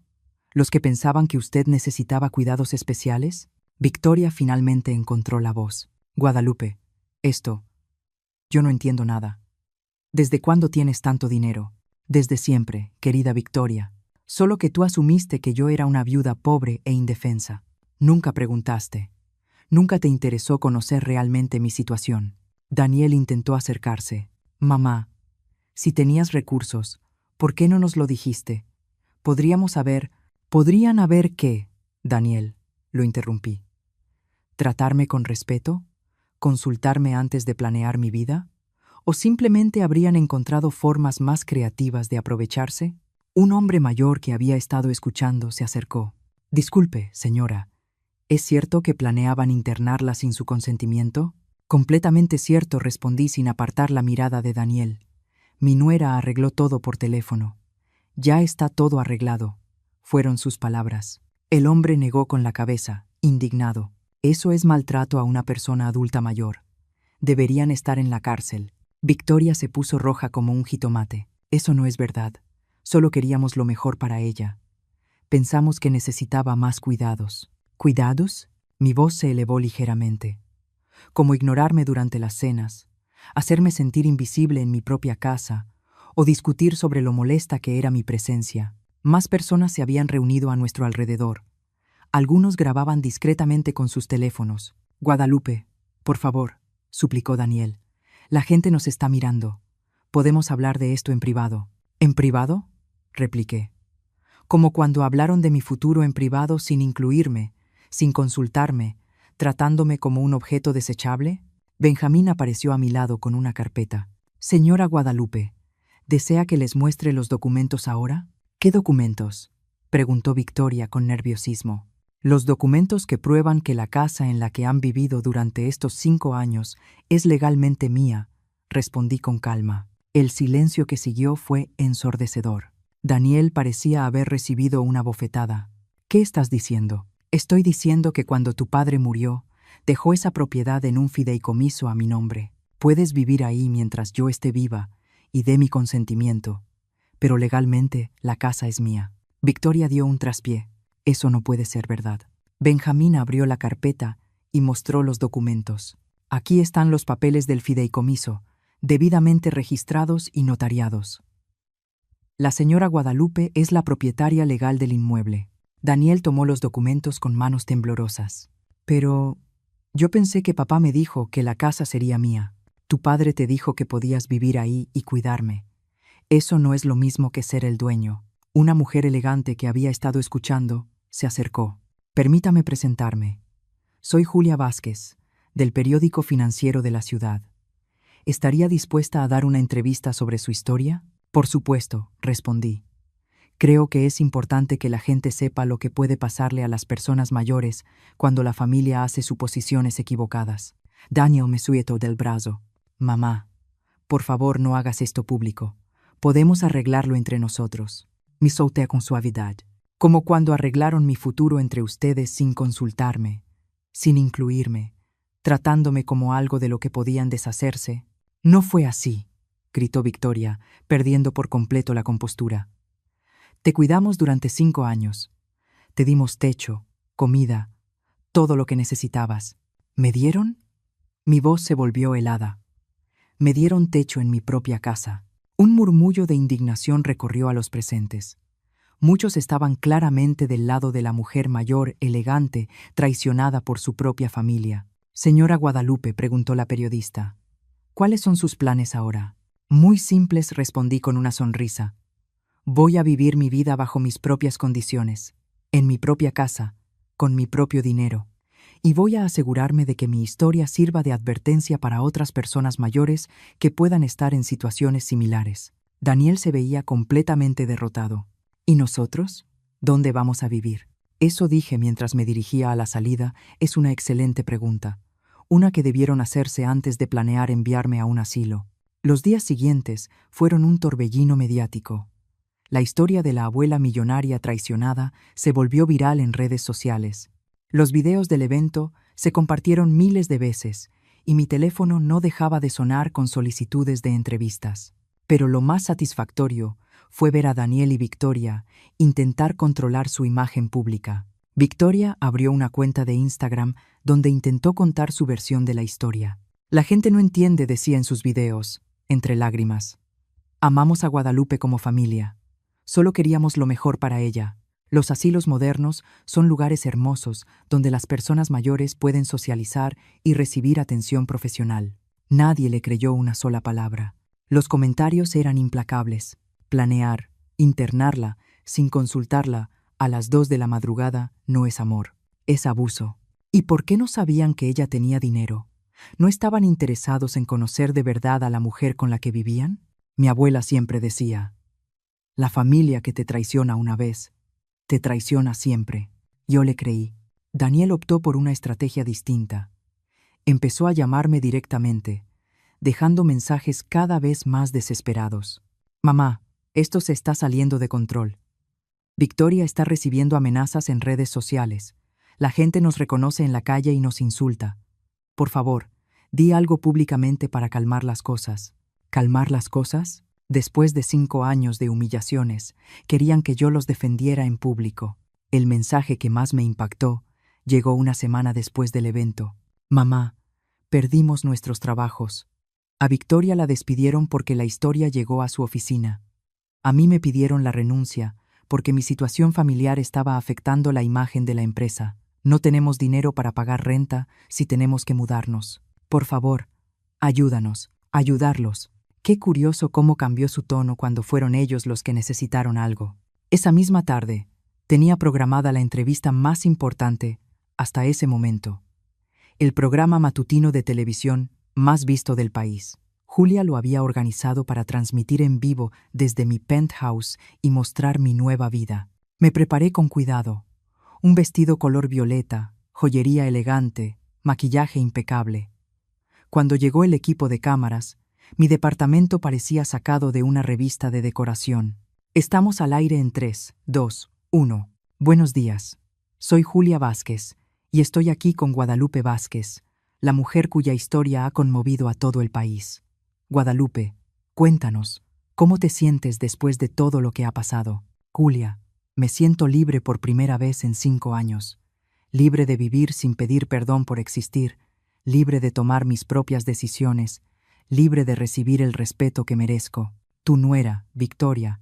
¿Los que pensaban que usted necesitaba cuidados especiales?» Victoria finalmente encontró la voz. «Guadalupe, yo no entiendo nada. ¿Desde cuándo tienes tanto dinero?» «Desde siempre, querida Victoria. Solo que tú asumiste que yo era una viuda pobre e indefensa. Nunca preguntaste. Nunca te interesó conocer realmente mi situación». Daniel intentó acercarse. «Mamá, si tenías recursos, ¿por qué no nos lo dijiste? ¿Podrían haber qué?» «Daniel», lo interrumpí. «¿Tratarme con respeto? ¿Consultarme antes de planear mi vida? ¿O simplemente habrían encontrado formas más creativas de aprovecharse?» Un hombre mayor que había estado escuchando se acercó. «Disculpe, señora, ¿es cierto que planeaban internarla sin su consentimiento?» «Completamente cierto», respondí sin apartar la mirada de Daniel. «Mi nuera arregló todo por teléfono. Ya está todo arreglado», fueron sus palabras. El hombre negó con la cabeza, indignado. «Eso es maltrato a una persona adulta mayor. Deberían estar en la cárcel». Victoria se puso roja como un jitomate. «Eso no es verdad. Solo queríamos lo mejor para ella. Pensamos que necesitaba más cuidados». «¿Cuidados?» Mi voz se elevó ligeramente. «Como ignorarme durante las cenas, hacerme sentir invisible en mi propia casa, o discutir sobre lo molesta que era mi presencia». Más personas se habían reunido a nuestro alrededor. Algunos grababan discretamente con sus teléfonos. «Guadalupe, por favor», suplicó Daniel. «La gente nos está mirando. Podemos hablar de esto en privado». «¿En privado?», repliqué. «Como cuando hablaron de mi futuro en privado sin incluirme, sin consultarme, tratándome como un objeto desechable». Benjamín apareció a mi lado con una carpeta. «Señora Guadalupe, ¿desea que les muestre los documentos ahora?» «¿Qué documentos?», preguntó Victoria con nerviosismo. «Los documentos que prueban que la casa en la que han vivido durante estos 5 años es legalmente mía», respondí con calma. El silencio que siguió fue ensordecedor. Daniel parecía haber recibido una bofetada. «¿Qué estás diciendo?» «Estoy diciendo que cuando tu padre murió, dejó esa propiedad en un fideicomiso a mi nombre. Puedes vivir ahí mientras yo esté viva y dé mi consentimiento, pero legalmente la casa es mía». Victoria dio un traspié. «Eso no puede ser verdad». Benjamín abrió la carpeta y mostró los documentos. «Aquí están los papeles del fideicomiso, debidamente registrados y notariados. La señora Guadalupe es la propietaria legal del inmueble». Daniel tomó los documentos con manos temblorosas. «Pero yo pensé que papá me dijo que la casa sería mía». «Tu padre te dijo que podías vivir ahí y cuidarme. Eso no es lo mismo que ser el dueño». Una mujer elegante que había estado escuchando se acercó. «Permítame presentarme. Soy Julia Vázquez, del periódico financiero de la ciudad. ¿Estaría dispuesta a dar una entrevista sobre su historia?» «Por supuesto», respondí. «Creo que es importante que la gente sepa lo que puede pasarle a las personas mayores cuando la familia hace suposiciones equivocadas». Daniel me sujetó del brazo. «Mamá, por favor no hagas esto público. Podemos arreglarlo entre nosotros». Me solté con suavidad, como cuando arreglaron mi futuro entre ustedes sin consultarme, sin incluirme, tratándome como algo de lo que podían deshacerse. «No fue así», gritó Victoria, perdiendo por completo la compostura. «Te cuidamos durante 5 años. Te dimos techo, comida, todo lo que necesitabas. ¿Me dieron?» Mi voz se volvió helada. «Me dieron techo en mi propia casa». Un murmullo de indignación recorrió a los presentes. Muchos estaban claramente del lado de la mujer mayor, elegante, traicionada por su propia familia. «Señora Guadalupe», preguntó la periodista, «¿cuáles son sus planes ahora?» «Muy simples», respondí con una sonrisa. «Voy a vivir mi vida bajo mis propias condiciones, en mi propia casa, con mi propio dinero. Y voy a asegurarme de que mi historia sirva de advertencia para otras personas mayores que puedan estar en situaciones similares». Daniel se veía completamente derrotado. «¿Y nosotros? ¿Dónde vamos a vivir?» Eso dije mientras me dirigía a la salida. Es una excelente pregunta. Una que debieron hacerse antes de planear enviarme a un asilo. Los días siguientes fueron un torbellino mediático. La historia de la abuela millonaria traicionada se volvió viral en redes sociales. Los videos del evento se compartieron miles de veces y mi teléfono no dejaba de sonar con solicitudes de entrevistas. Pero lo más satisfactorio fue ver a Daniel y Victoria intentar controlar su imagen pública. Victoria abrió una cuenta de Instagram donde intentó contar su versión de la historia. «La gente no entiende», decía en sus videos, entre lágrimas. «Amamos a Guadalupe como familia. Solo queríamos lo mejor para ella. Los asilos modernos son lugares hermosos donde las personas mayores pueden socializar y recibir atención profesional». Nadie le creyó una sola palabra. Los comentarios eran implacables. Planear, internarla, sin consultarla, a las 2 de la madrugada no es amor, es abuso. ¿Y por qué no sabían que ella tenía dinero? ¿No estaban interesados en conocer de verdad a la mujer con la que vivían? Mi abuela siempre decía, «La familia que te traiciona una vez, te traiciona siempre». Yo le creí. Daniel optó por una estrategia distinta. Empezó a llamarme directamente, dejando mensajes cada vez más desesperados. «Mamá, esto se está saliendo de control. Victoria está recibiendo amenazas en redes sociales. La gente nos reconoce en la calle y nos insulta. Por favor, di algo públicamente para calmar las cosas». ¿Calmar las cosas? Después de 5 años de humillaciones, querían que yo los defendiera en público. El mensaje que más me impactó llegó una semana después del evento. «Mamá, perdimos nuestros trabajos». A Victoria la despidieron porque la historia llegó a su oficina. A mí me pidieron la renuncia porque mi situación familiar estaba afectando la imagen de la empresa. No tenemos dinero para pagar renta si tenemos que mudarnos. Por favor, ayúdanos, ayudarlos. Qué curioso cómo cambió su tono cuando fueron ellos los que necesitaron algo. Esa misma tarde, tenía programada la entrevista más importante hasta ese momento. El programa matutino de televisión más visto del país. Julia lo había organizado para transmitir en vivo desde mi penthouse y mostrar mi nueva vida. Me preparé con cuidado. Un vestido color violeta, joyería elegante, maquillaje impecable. Cuando llegó el equipo de cámaras, mi departamento parecía sacado de una revista de decoración. «Estamos al aire en 3, 2, 1. Buenos días. Soy Julia Vázquez y estoy aquí con Guadalupe Vázquez, la mujer cuya historia ha conmovido a todo el país. Guadalupe, cuéntanos, ¿cómo te sientes después de todo lo que ha pasado?» «Julia, me siento libre por primera vez en 5 años. Libre de vivir sin pedir perdón por existir, libre de tomar mis propias decisiones, libre de recibir el respeto que merezco. Tu nuera, Victoria,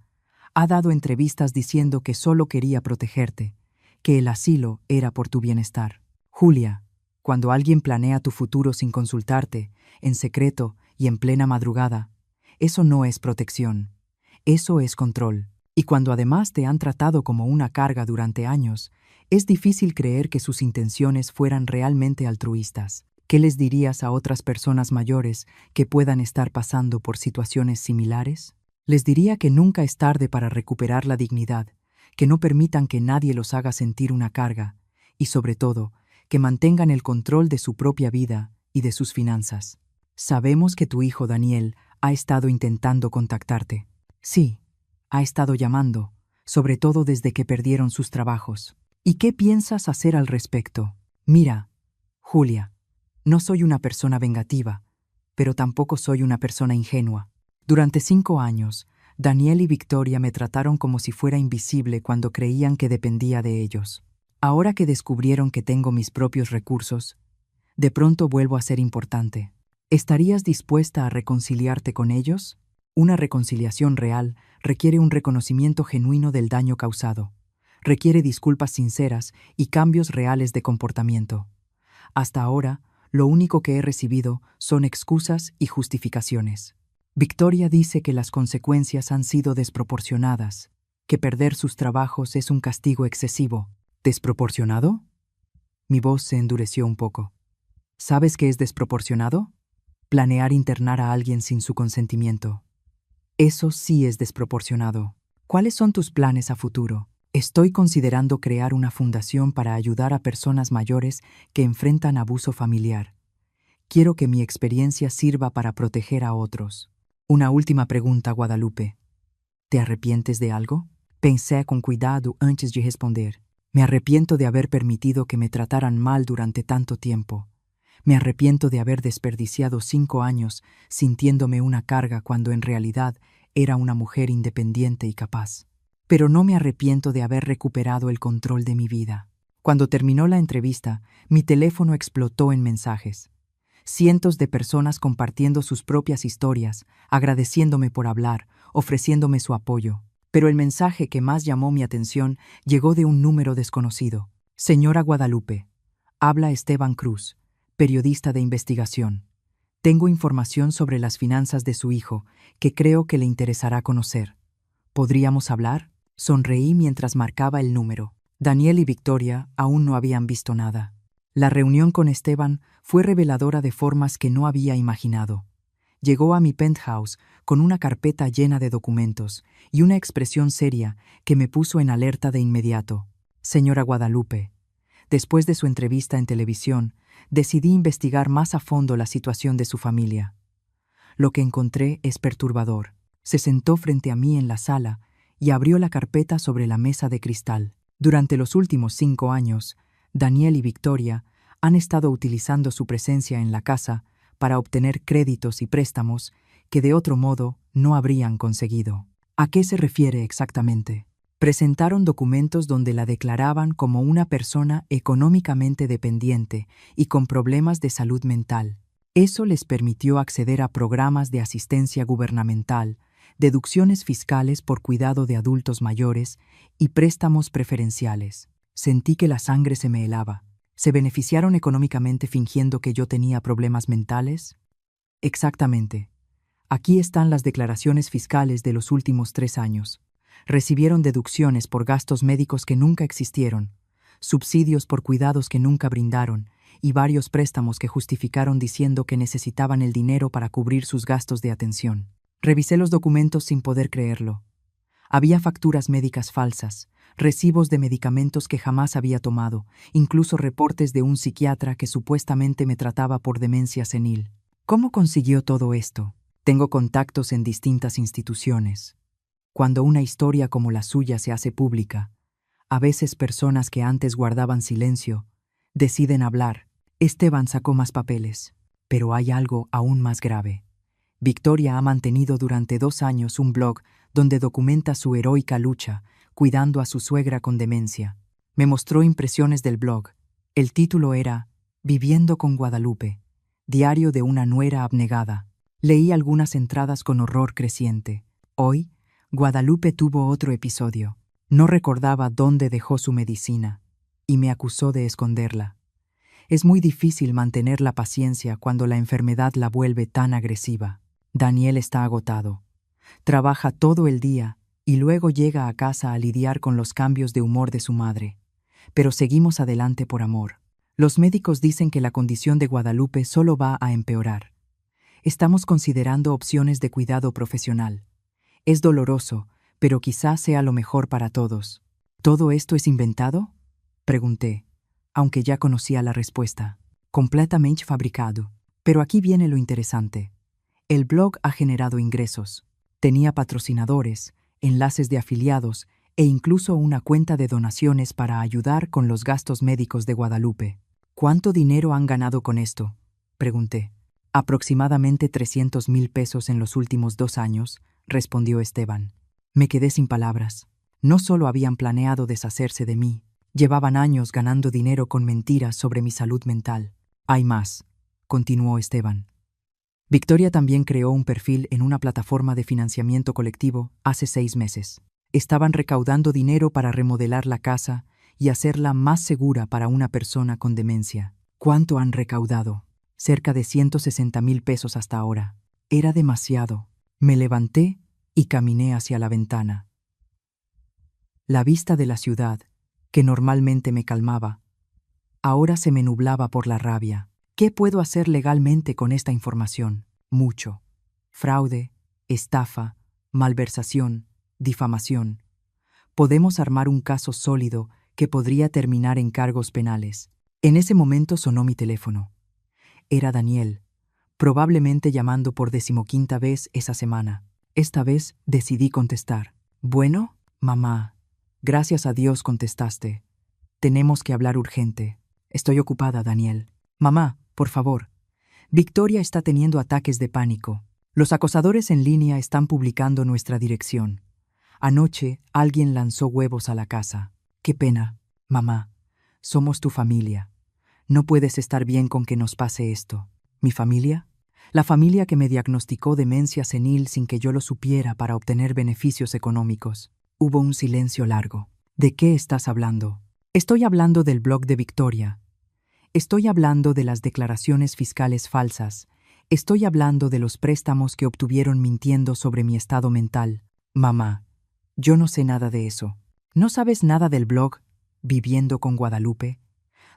ha dado entrevistas diciendo que solo quería protegerte, que el asilo era por tu bienestar. Julia, cuando alguien planea tu futuro sin consultarte, en secreto y en plena madrugada, eso no es protección, eso es control. Y cuando además te han tratado como una carga durante años, es difícil creer que sus intenciones fueran realmente altruistas. ¿Qué les dirías a otras personas mayores que puedan estar pasando por situaciones similares? Les diría que nunca es tarde para recuperar la dignidad, que no permitan que nadie los haga sentir una carga y, sobre todo, que mantengan el control de su propia vida y de sus finanzas. Sabemos que tu hijo Daniel ha estado intentando contactarte. Sí, ha estado llamando, sobre todo desde que perdieron sus trabajos. ¿Y qué piensas hacer al respecto? Mira, Julia, no soy una persona vengativa, pero tampoco soy una persona ingenua. Durante 5 años, Daniel y Victoria me trataron como si fuera invisible cuando creían que dependía de ellos. Ahora que descubrieron que tengo mis propios recursos, de pronto vuelvo a ser importante. ¿Estarías dispuesta a reconciliarte con ellos? Una reconciliación real requiere un reconocimiento genuino del daño causado. Requiere disculpas sinceras y cambios reales de comportamiento. Hasta ahora, lo único que he recibido son excusas y justificaciones. Victoria dice que las consecuencias han sido desproporcionadas, que perder sus trabajos es un castigo excesivo. ¿Desproporcionado? Mi voz se endureció un poco. ¿Sabes qué es desproporcionado? Planear internar a alguien sin su consentimiento. Eso sí es desproporcionado. ¿Cuáles son tus planes a futuro? Estoy considerando crear una fundación para ayudar a personas mayores que enfrentan abuso familiar. Quiero que mi experiencia sirva para proteger a otros. Una última pregunta, Guadalupe. ¿Te arrepientes de algo? Pensé con cuidado antes de responder. Me arrepiento de haber permitido que me trataran mal durante tanto tiempo. Me arrepiento de haber desperdiciado 5 años sintiéndome una carga cuando en realidad era una mujer independiente y capaz. Pero no me arrepiento de haber recuperado el control de mi vida. Cuando terminó la entrevista, mi teléfono explotó en mensajes. Cientos de personas compartiendo sus propias historias, agradeciéndome por hablar, ofreciéndome su apoyo. Pero el mensaje que más llamó mi atención llegó de un número desconocido. Señora Guadalupe, habla Esteban Cruz, periodista de investigación. Tengo información sobre las finanzas de su hijo que creo que le interesará conocer. ¿Podríamos hablar? Sonreí mientras marcaba el número. Daniel y Victoria aún no habían visto nada. La reunión con Esteban fue reveladora de formas que no había imaginado. Llegó a mi penthouse con una carpeta llena de documentos y una expresión seria que me puso en alerta de inmediato. Señora Guadalupe, después de su entrevista en televisión, decidí investigar más a fondo la situación de su familia. Lo que encontré es perturbador. Se sentó frente a mí en la sala y abrió la carpeta sobre la mesa de cristal. Durante los últimos 5 años, Daniel y Victoria han estado utilizando su presencia en la casa para obtener créditos y préstamos que de otro modo no habrían conseguido. ¿A qué se refiere exactamente? Presentaron documentos donde la declaraban como una persona económicamente dependiente y con problemas de salud mental. Eso les permitió acceder a programas de asistencia gubernamental, deducciones fiscales por cuidado de adultos mayores y préstamos preferenciales. Sentí que la sangre se me helaba. ¿Se beneficiaron económicamente fingiendo que yo tenía problemas mentales? Exactamente. Aquí están las declaraciones fiscales de los últimos 3 años. Recibieron deducciones por gastos médicos que nunca existieron, subsidios por cuidados que nunca brindaron y varios préstamos que justificaron diciendo que necesitaban el dinero para cubrir sus gastos de atención. Revisé los documentos sin poder creerlo. Había facturas médicas falsas, recibos de medicamentos que jamás había tomado, incluso reportes de un psiquiatra que supuestamente me trataba por demencia senil. ¿Cómo consiguió todo esto? Tengo contactos en distintas instituciones. Cuando una historia como la suya se hace pública, a veces personas que antes guardaban silencio deciden hablar. Esteban sacó más papeles, pero hay algo aún más grave. Victoria ha mantenido durante 2 años un blog donde documenta su heroica lucha, cuidando a su suegra con demencia. Me mostró impresiones del blog. El título era Viviendo con Guadalupe, diario de una nuera abnegada. Leí algunas entradas con horror creciente. Hoy, Guadalupe tuvo otro episodio. No recordaba dónde dejó su medicina, y me acusó de esconderla. Es muy difícil mantener la paciencia cuando la enfermedad la vuelve tan agresiva. Daniel está agotado. Trabaja todo el día y luego llega a casa a lidiar con los cambios de humor de su madre. Pero seguimos adelante por amor. Los médicos dicen que la condición de Guadalupe solo va a empeorar. Estamos considerando opciones de cuidado profesional. Es doloroso, pero quizás sea lo mejor para todos. ¿Todo esto es inventado? Pregunté, aunque ya conocía la respuesta. Completamente fabricado. Pero aquí viene lo interesante. El blog ha generado ingresos. Tenía patrocinadores, enlaces de afiliados e incluso una cuenta de donaciones para ayudar con los gastos médicos de Guadalupe. ¿Cuánto dinero han ganado con esto? Pregunté. Aproximadamente 300,000 pesos en los últimos 2 años, respondió Esteban. Me quedé sin palabras. No solo habían planeado deshacerse de mí, llevaban años ganando dinero con mentiras sobre mi salud mental. Hay más, continuó Esteban. Victoria también creó un perfil en una plataforma de financiamiento colectivo hace 6 meses. Estaban recaudando dinero para remodelar la casa y hacerla más segura para una persona con demencia. ¿Cuánto han recaudado? Cerca de 160,000 pesos hasta ahora. Era demasiado. Me levanté y caminé hacia la ventana. La vista de la ciudad, que normalmente me calmaba, ahora se me nublaba por la rabia. ¿Qué puedo hacer legalmente con esta información? Mucho. Fraude, estafa, malversación, difamación. Podemos armar un caso sólido que podría terminar en cargos penales. En ese momento sonó mi teléfono. Era Daniel, probablemente llamando por 15ª vez esa semana. Esta vez decidí contestar. Bueno, mamá, gracias a Dios contestaste. Tenemos que hablar urgente. Estoy ocupada, Daniel. Mamá, por favor. Victoria está teniendo ataques de pánico. Los acosadores en línea están publicando nuestra dirección. Anoche alguien lanzó huevos a la casa. Qué pena, mamá. Somos tu familia. No puedes estar bien con que nos pase esto. ¿Mi familia? La familia que me diagnosticó demencia senil sin que yo lo supiera para obtener beneficios económicos. Hubo un silencio largo. ¿De qué estás hablando? Estoy hablando del blog de Victoria. Estoy hablando de las declaraciones fiscales falsas. Estoy hablando de los préstamos que obtuvieron mintiendo sobre mi estado mental. Mamá, yo no sé nada de eso. ¿No sabes nada del blog Viviendo con Guadalupe,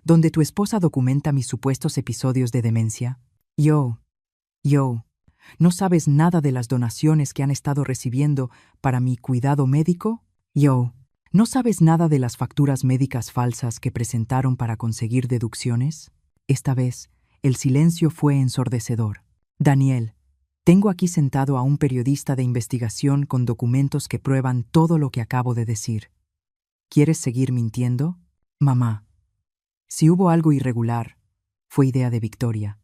donde tu esposa documenta mis supuestos episodios de demencia? ¿No sabes nada de las donaciones que han estado recibiendo para mi cuidado médico? ¿No sabes nada de las facturas médicas falsas que presentaron para conseguir deducciones? Esta vez, el silencio fue ensordecedor. Daniel, tengo aquí sentado a un periodista de investigación con documentos que prueban todo lo que acabo de decir. ¿Quieres seguir mintiendo? Mamá, si hubo algo irregular, fue idea de Victoria.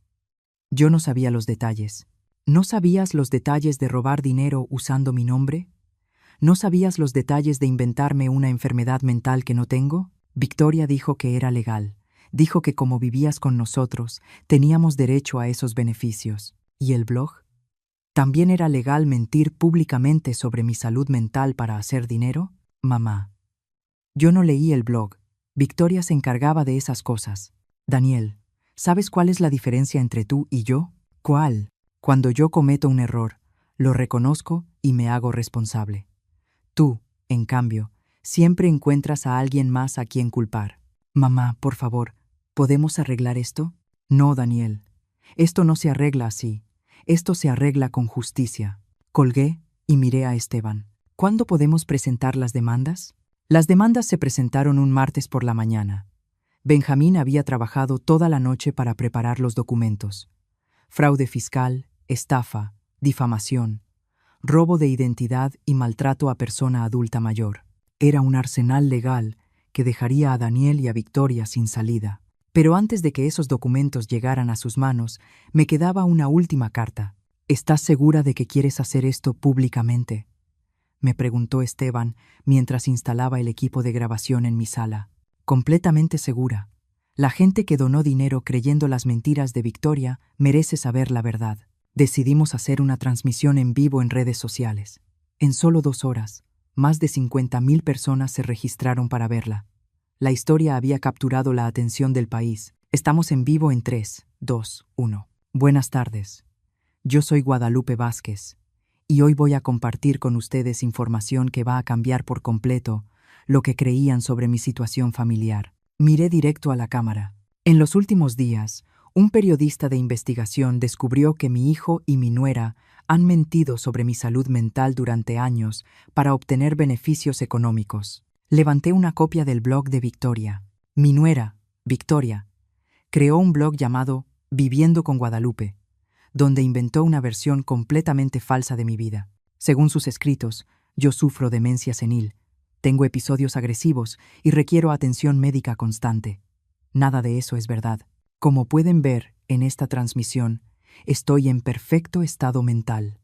Yo no sabía los detalles. ¿No sabías los detalles de robar dinero usando mi nombre? ¿No sabías los detalles de inventarme una enfermedad mental que no tengo? Victoria dijo que era legal. Dijo que como vivías con nosotros, teníamos derecho a esos beneficios. ¿Y el blog? ¿También era legal mentir públicamente sobre mi salud mental para hacer dinero? Mamá, yo no leí el blog. Victoria se encargaba de esas cosas. Daniel, ¿sabes cuál es la diferencia entre tú y yo? ¿Cuál? Cuando yo cometo un error, lo reconozco y me hago responsable. Tú, en cambio, siempre encuentras a alguien más a quien culpar. Mamá, por favor, ¿podemos arreglar esto? No, Daniel. Esto no se arregla así. Esto se arregla con justicia. Colgué y miré a Esteban. ¿Cuándo podemos presentar las demandas? Las demandas se presentaron un martes por la mañana. Benjamín había trabajado toda la noche para preparar los documentos. Fraude fiscal, estafa, difamación, robo de identidad y maltrato a persona adulta mayor. Era un arsenal legal que dejaría a Daniel y a Victoria sin salida. Pero antes de que esos documentos llegaran a sus manos, me quedaba una última carta. ¿Estás segura de que quieres hacer esto públicamente?, me preguntó Esteban mientras instalaba el equipo de grabación en mi sala. Completamente segura. La gente que donó dinero creyendo las mentiras de Victoria merece saber la verdad. Decidimos hacer una transmisión en vivo en redes sociales. En solo 2 horas, más de 50,000 personas se registraron para verla. La historia había capturado la atención del país. Estamos en vivo en 3, 2, 1. Buenas tardes. Yo soy Guadalupe Vázquez, y hoy voy a compartir con ustedes información que va a cambiar por completo lo que creían sobre mi situación familiar. Miré directo a la cámara. En los últimos días, un periodista de investigación descubrió que mi hijo y mi nuera han mentido sobre mi salud mental durante años para obtener beneficios económicos. Levanté una copia del blog de Victoria. Mi nuera, Victoria, creó un blog llamado Viviendo con Guadalupe, donde inventó una versión completamente falsa de mi vida. Según sus escritos, yo sufro demencia senil, tengo episodios agresivos y requiero atención médica constante. Nada de eso es verdad. Como pueden ver en esta transmisión, estoy en perfecto estado mental.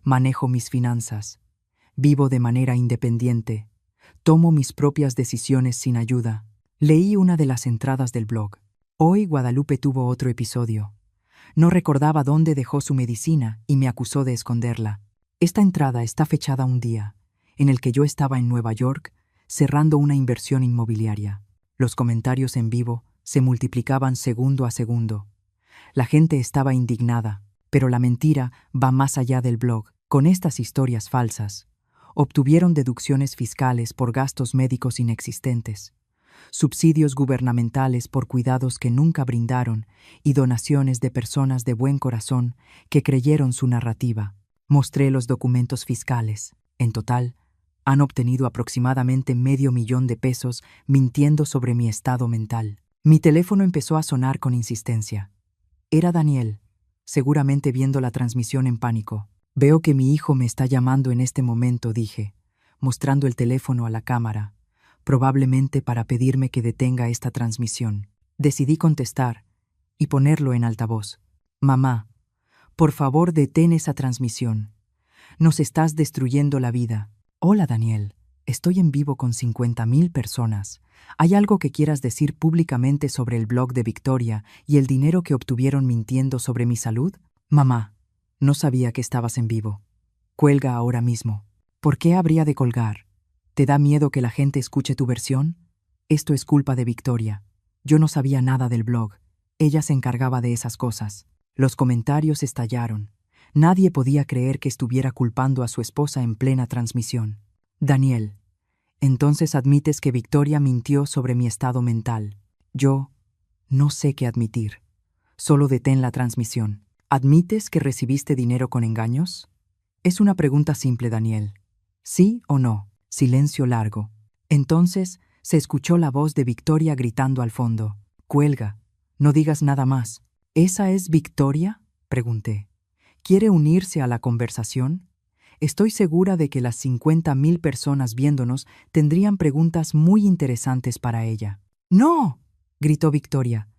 Manejo mis finanzas. Vivo de manera independiente. Tomo mis propias decisiones sin ayuda. Leí una de las entradas del blog. Hoy Guadalupe tuvo otro episodio. No recordaba dónde dejó su medicina y me acusó de esconderla. Esta entrada está fechada un día, en el que yo estaba en Nueva York, cerrando una inversión inmobiliaria. Los comentarios en vivo se multiplicaban segundo a segundo. La gente estaba indignada, pero la mentira va más allá del blog. Con estas historias falsas, obtuvieron deducciones fiscales por gastos médicos inexistentes, subsidios gubernamentales por cuidados que nunca brindaron y donaciones de personas de buen corazón que creyeron su narrativa. Mostré los documentos fiscales. En total, han obtenido aproximadamente $500,000 mintiendo sobre mi estado mental. Mi teléfono empezó a sonar con insistencia. Era Daniel, seguramente viendo la transmisión en pánico. Veo que mi hijo me está llamando en este momento, dije, mostrando el teléfono a la cámara, probablemente para pedirme que detenga esta transmisión. Decidí contestar y ponerlo en altavoz. Mamá, por favor detén esa transmisión. Nos estás destruyendo la vida. Hola Daniel, estoy en vivo con 50,000 personas. ¿Hay algo que quieras decir públicamente sobre el blog de Victoria y el dinero que obtuvieron mintiendo sobre mi salud? Mamá, no sabía que estabas en vivo. Cuelga ahora mismo. ¿Por qué habría de colgar? ¿Te da miedo que la gente escuche tu versión? Esto es culpa de Victoria. Yo no sabía nada del blog. Ella se encargaba de esas cosas. Los comentarios estallaron. Nadie podía creer que estuviera culpando a su esposa en plena transmisión. Daniel, entonces admites que Victoria mintió sobre mi estado mental. Yo no sé qué admitir. Solo detén la transmisión. ¿Admites que recibiste dinero con engaños? Es una pregunta simple, Daniel. ¿Sí o no? Silencio largo. Entonces se escuchó la voz de Victoria gritando al fondo. Cuelga. No digas nada más. ¿Esa es Victoria? Pregunté. ¿Quiere unirse a la conversación? Estoy segura de que las 50,000 personas viéndonos tendrían preguntas muy interesantes para ella. ¡No!, gritó Victoria.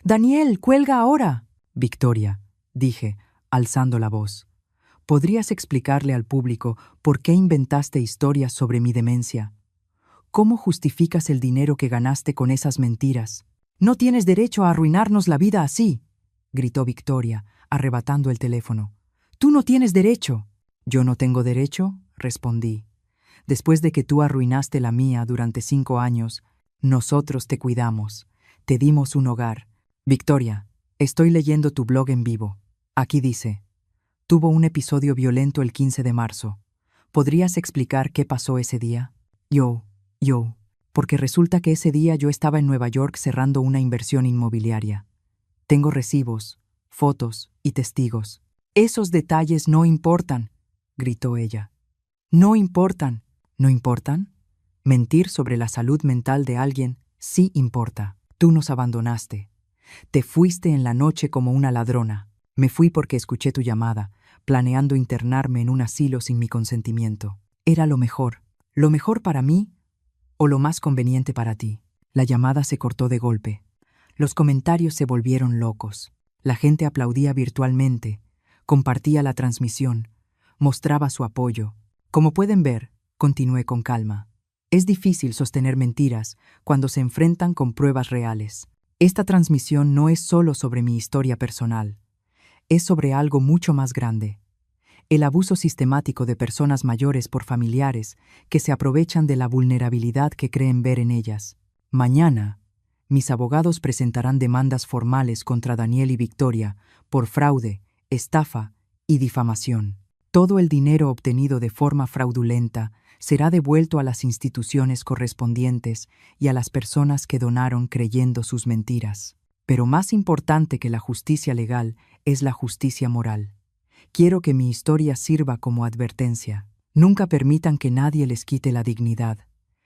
¡Daniel, cuelga ahora! Victoria, dije, alzando la voz. ¿Podrías explicarle al público por qué inventaste historias sobre mi demencia? ¿Cómo justificas el dinero que ganaste con esas mentiras? No tienes derecho a arruinarnos la vida así, gritó Victoria, arrebatando el teléfono. ¡Tú no tienes derecho! ¿Yo no tengo derecho?, respondí. Después de que tú arruinaste la mía durante 5 años, nosotros te cuidamos, te dimos un hogar. Victoria, estoy leyendo tu blog en vivo. Aquí dice, tuvo un episodio violento el 15 de marzo. ¿Podrías explicar qué pasó ese día? Porque resulta que ese día yo estaba en Nueva York cerrando una inversión inmobiliaria. Tengo recibos, fotos y testigos. Esos detalles no importan, gritó ella. No importan. ¿No importan? Mentir sobre la salud mental de alguien sí importa. Tú nos abandonaste. Te fuiste en la noche como una ladrona. Me fui porque escuché tu llamada, planeando internarme en un asilo sin mi consentimiento. Era lo mejor para mí o lo más conveniente para ti. La llamada se cortó de golpe. Los comentarios se volvieron locos. La gente aplaudía virtualmente, compartía la transmisión, mostraba su apoyo. Como pueden ver, continué con calma. Es difícil sostener mentiras cuando se enfrentan con pruebas reales. Esta transmisión no es solo sobre mi historia personal, es sobre algo mucho más grande. El abuso sistemático de personas mayores por familiares que se aprovechan de la vulnerabilidad que creen ver en ellas. Mañana, mis abogados presentarán demandas formales contra Daniel y Victoria por fraude, estafa y difamación. Todo el dinero obtenido de forma fraudulenta será devuelto a las instituciones correspondientes y a las personas que donaron creyendo sus mentiras. Pero más importante que la justicia legal es la justicia moral. Quiero que mi historia sirva como advertencia. Nunca permitan que nadie les quite la dignidad,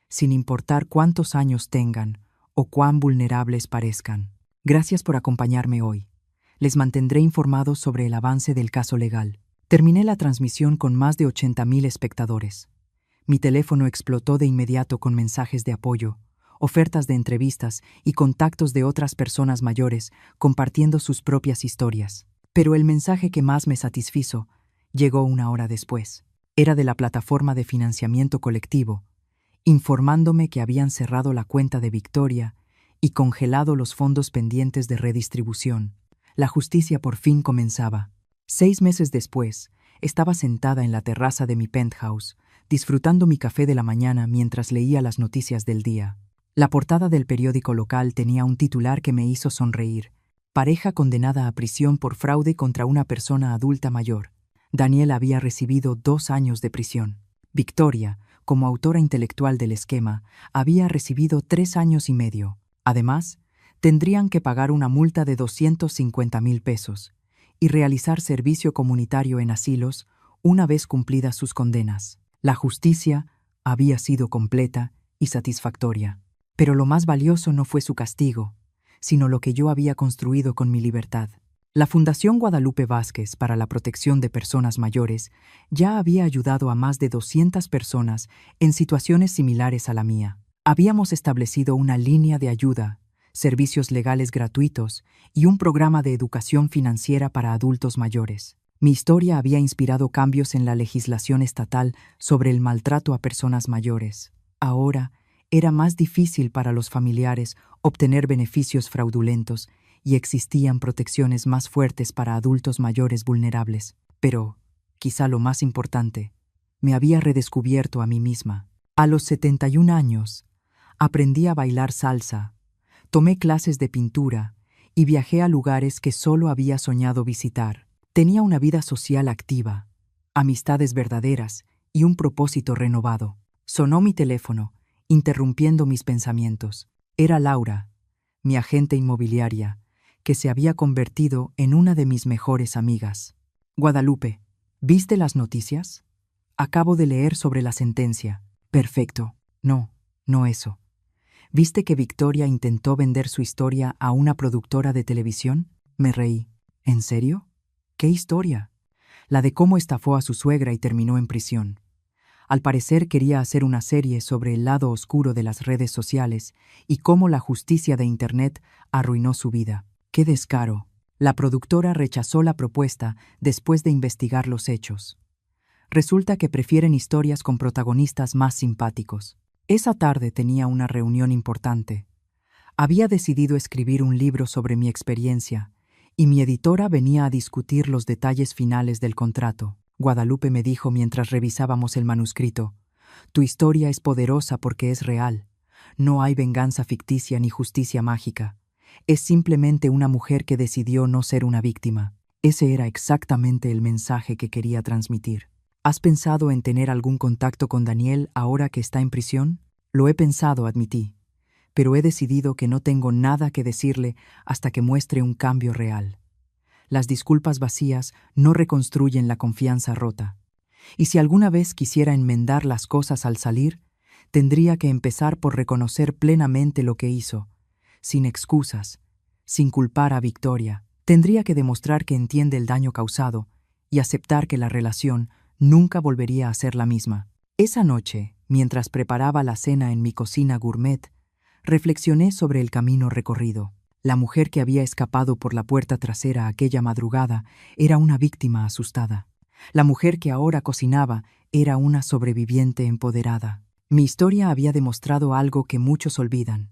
sin importar cuántos años tengan o cuán vulnerables parezcan. Gracias por acompañarme hoy. Les mantendré informados sobre el avance del caso legal. Terminé la transmisión con más de 80,000 espectadores. Mi teléfono explotó de inmediato con mensajes de apoyo, ofertas de entrevistas y contactos de otras personas mayores compartiendo sus propias historias. Pero el mensaje que más me satisfizo llegó 1 hora después. Era de la plataforma de financiamiento colectivo, informándome que habían cerrado la cuenta de Victoria y congelado los fondos pendientes de redistribución. La justicia por fin comenzaba. 6 meses después, estaba sentada en la terraza de mi penthouse, disfrutando mi café de la mañana mientras leía las noticias del día. La portada del periódico local tenía un titular que me hizo sonreír. Pareja condenada a prisión por fraude contra una persona adulta mayor. Daniel había recibido 2 años de prisión. Victoria, como autora intelectual del esquema, había recibido 3 años y medio. Además, tendrían que pagar una multa de 250,000 pesos y realizar servicio comunitario en asilos una vez cumplidas sus condenas. La justicia había sido completa y satisfactoria. Pero lo más valioso no fue su castigo, sino lo que yo había construido con mi libertad. La Fundación Guadalupe Vázquez para la Protección de Personas Mayores ya había ayudado a más de 200 personas en situaciones similares a la mía. Habíamos establecido una línea de ayuda, servicios legales gratuitos y un programa de educación financiera para adultos mayores. Mi historia había inspirado cambios en la legislación estatal sobre el maltrato a personas mayores. Ahora, era más difícil para los familiares obtener beneficios fraudulentos y existían protecciones más fuertes para adultos mayores vulnerables. Pero, quizá lo más importante, me había redescubierto a mí misma. A los 71 años, aprendí a bailar salsa, tomé clases de pintura y viajé a lugares que solo había soñado visitar. Tenía una vida social activa, amistades verdaderas y un propósito renovado. Sonó mi teléfono, interrumpiendo mis pensamientos. Era Laura, mi agente inmobiliaria, que se había convertido en una de mis mejores amigas. Guadalupe, ¿viste las noticias? Acabo de leer sobre la sentencia. Perfecto. No eso. ¿Viste que Victoria intentó vender su historia a una productora de televisión? Me reí. ¿En serio? ¿Qué historia? La de cómo estafó a su suegra y terminó en prisión. Al parecer quería hacer una serie sobre el lado oscuro de las redes sociales y cómo la justicia de Internet arruinó su vida. ¡Qué descaro! La productora rechazó la propuesta después de investigar los hechos. Resulta que prefieren historias con protagonistas más simpáticos. Esa tarde tenía una reunión importante. Había decidido escribir un libro sobre mi experiencia, y mi editora venía a discutir los detalles finales del contrato. Guadalupe me dijo mientras revisábamos el manuscrito: «Tu historia es poderosa porque es real. No hay venganza ficticia ni justicia mágica. Es simplemente una mujer que decidió no ser una víctima». Ese era exactamente el mensaje que quería transmitir. ¿Has pensado en tener algún contacto con Daniel ahora que está en prisión? Lo he pensado, admití, pero he decidido que no tengo nada que decirle hasta que muestre un cambio real. Las disculpas vacías no reconstruyen la confianza rota. Y si alguna vez quisiera enmendar las cosas al salir, tendría que empezar por reconocer plenamente lo que hizo, sin excusas, sin culpar a Victoria. Tendría que demostrar que entiende el daño causado y aceptar que la relación nunca volvería a ser la misma. Esa noche, mientras preparaba la cena en mi cocina gourmet, reflexioné sobre el camino recorrido. La mujer que había escapado por la puerta trasera aquella madrugada era una víctima asustada. La mujer que ahora cocinaba era una sobreviviente empoderada. Mi historia había demostrado algo que muchos olvidan.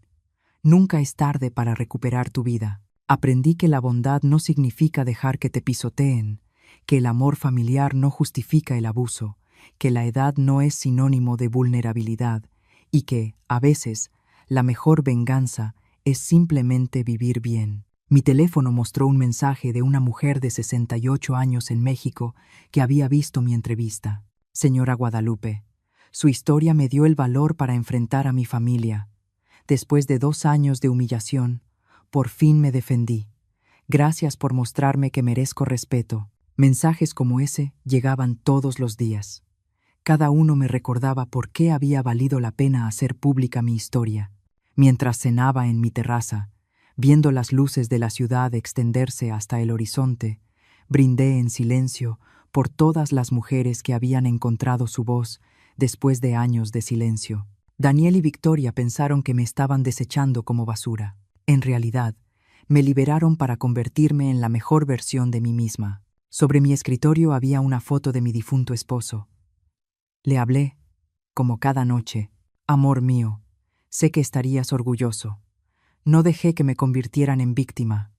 Nunca es tarde para recuperar tu vida. Aprendí que la bondad no significa dejar que te pisoteen, que el amor familiar no justifica el abuso, que la edad no es sinónimo de vulnerabilidad y que, a veces, la mejor venganza es simplemente vivir bien. Mi teléfono mostró un mensaje de una mujer de 68 años en México que había visto mi entrevista. Señora Guadalupe, su historia me dio el valor para enfrentar a mi familia. Después de 2 años de humillación, por fin me defendí. Gracias por mostrarme que merezco respeto. Mensajes como ese llegaban todos los días. Cada uno me recordaba por qué había valido la pena hacer pública mi historia. Mientras cenaba en mi terraza, viendo las luces de la ciudad extenderse hasta el horizonte, brindé en silencio por todas las mujeres que habían encontrado su voz después de años de silencio. Daniel y Victoria pensaron que me estaban desechando como basura. En realidad, me liberaron para convertirme en la mejor versión de mí misma. Sobre mi escritorio había una foto de mi difunto esposo. Le hablé, como cada noche: «Amor mío, sé que estarías orgulloso. No dejé que me convirtieran en víctima.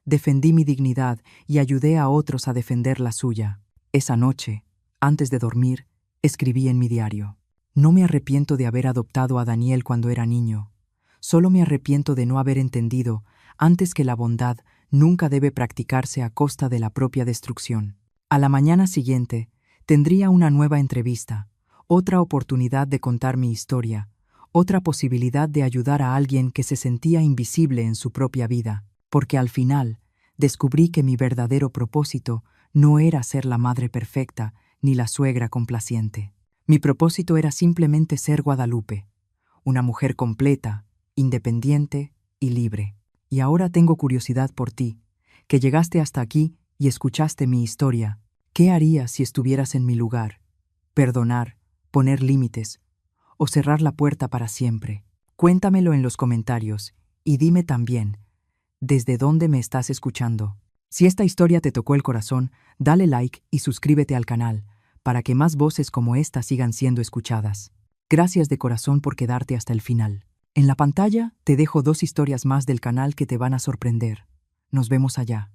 defendí mi dignidad y ayudé a otros a defender la suya. Esa noche, antes de dormir, escribí en mi diario: no me arrepiento de haber adoptado a Daniel cuando era niño. Solo me arrepiento de no haber entendido antes que la bondad nunca debe practicarse a costa de la propia destrucción. A la mañana siguiente, tendría una nueva entrevista, otra oportunidad de contar mi historia, otra posibilidad de ayudar a alguien que se sentía invisible en su propia vida, porque al final descubrí que mi verdadero propósito no era ser la madre perfecta ni la suegra complaciente. Mi propósito era simplemente ser Guadalupe, una mujer completa, independiente y libre. Y ahora tengo curiosidad por ti, que llegaste hasta aquí y escuchaste mi historia. ¿Qué harías si estuvieras en mi lugar? ¿Perdonar, poner límites o cerrar la puerta para siempre? Cuéntamelo en los comentarios y dime también, ¿desde dónde me estás escuchando? Si esta historia te tocó el corazón, dale like y suscríbete al canal, para que más voces como esta sigan siendo escuchadas. Gracias de corazón por quedarte hasta el final. En la pantalla te dejo 2 historias más del canal que te van a sorprender. Nos vemos allá.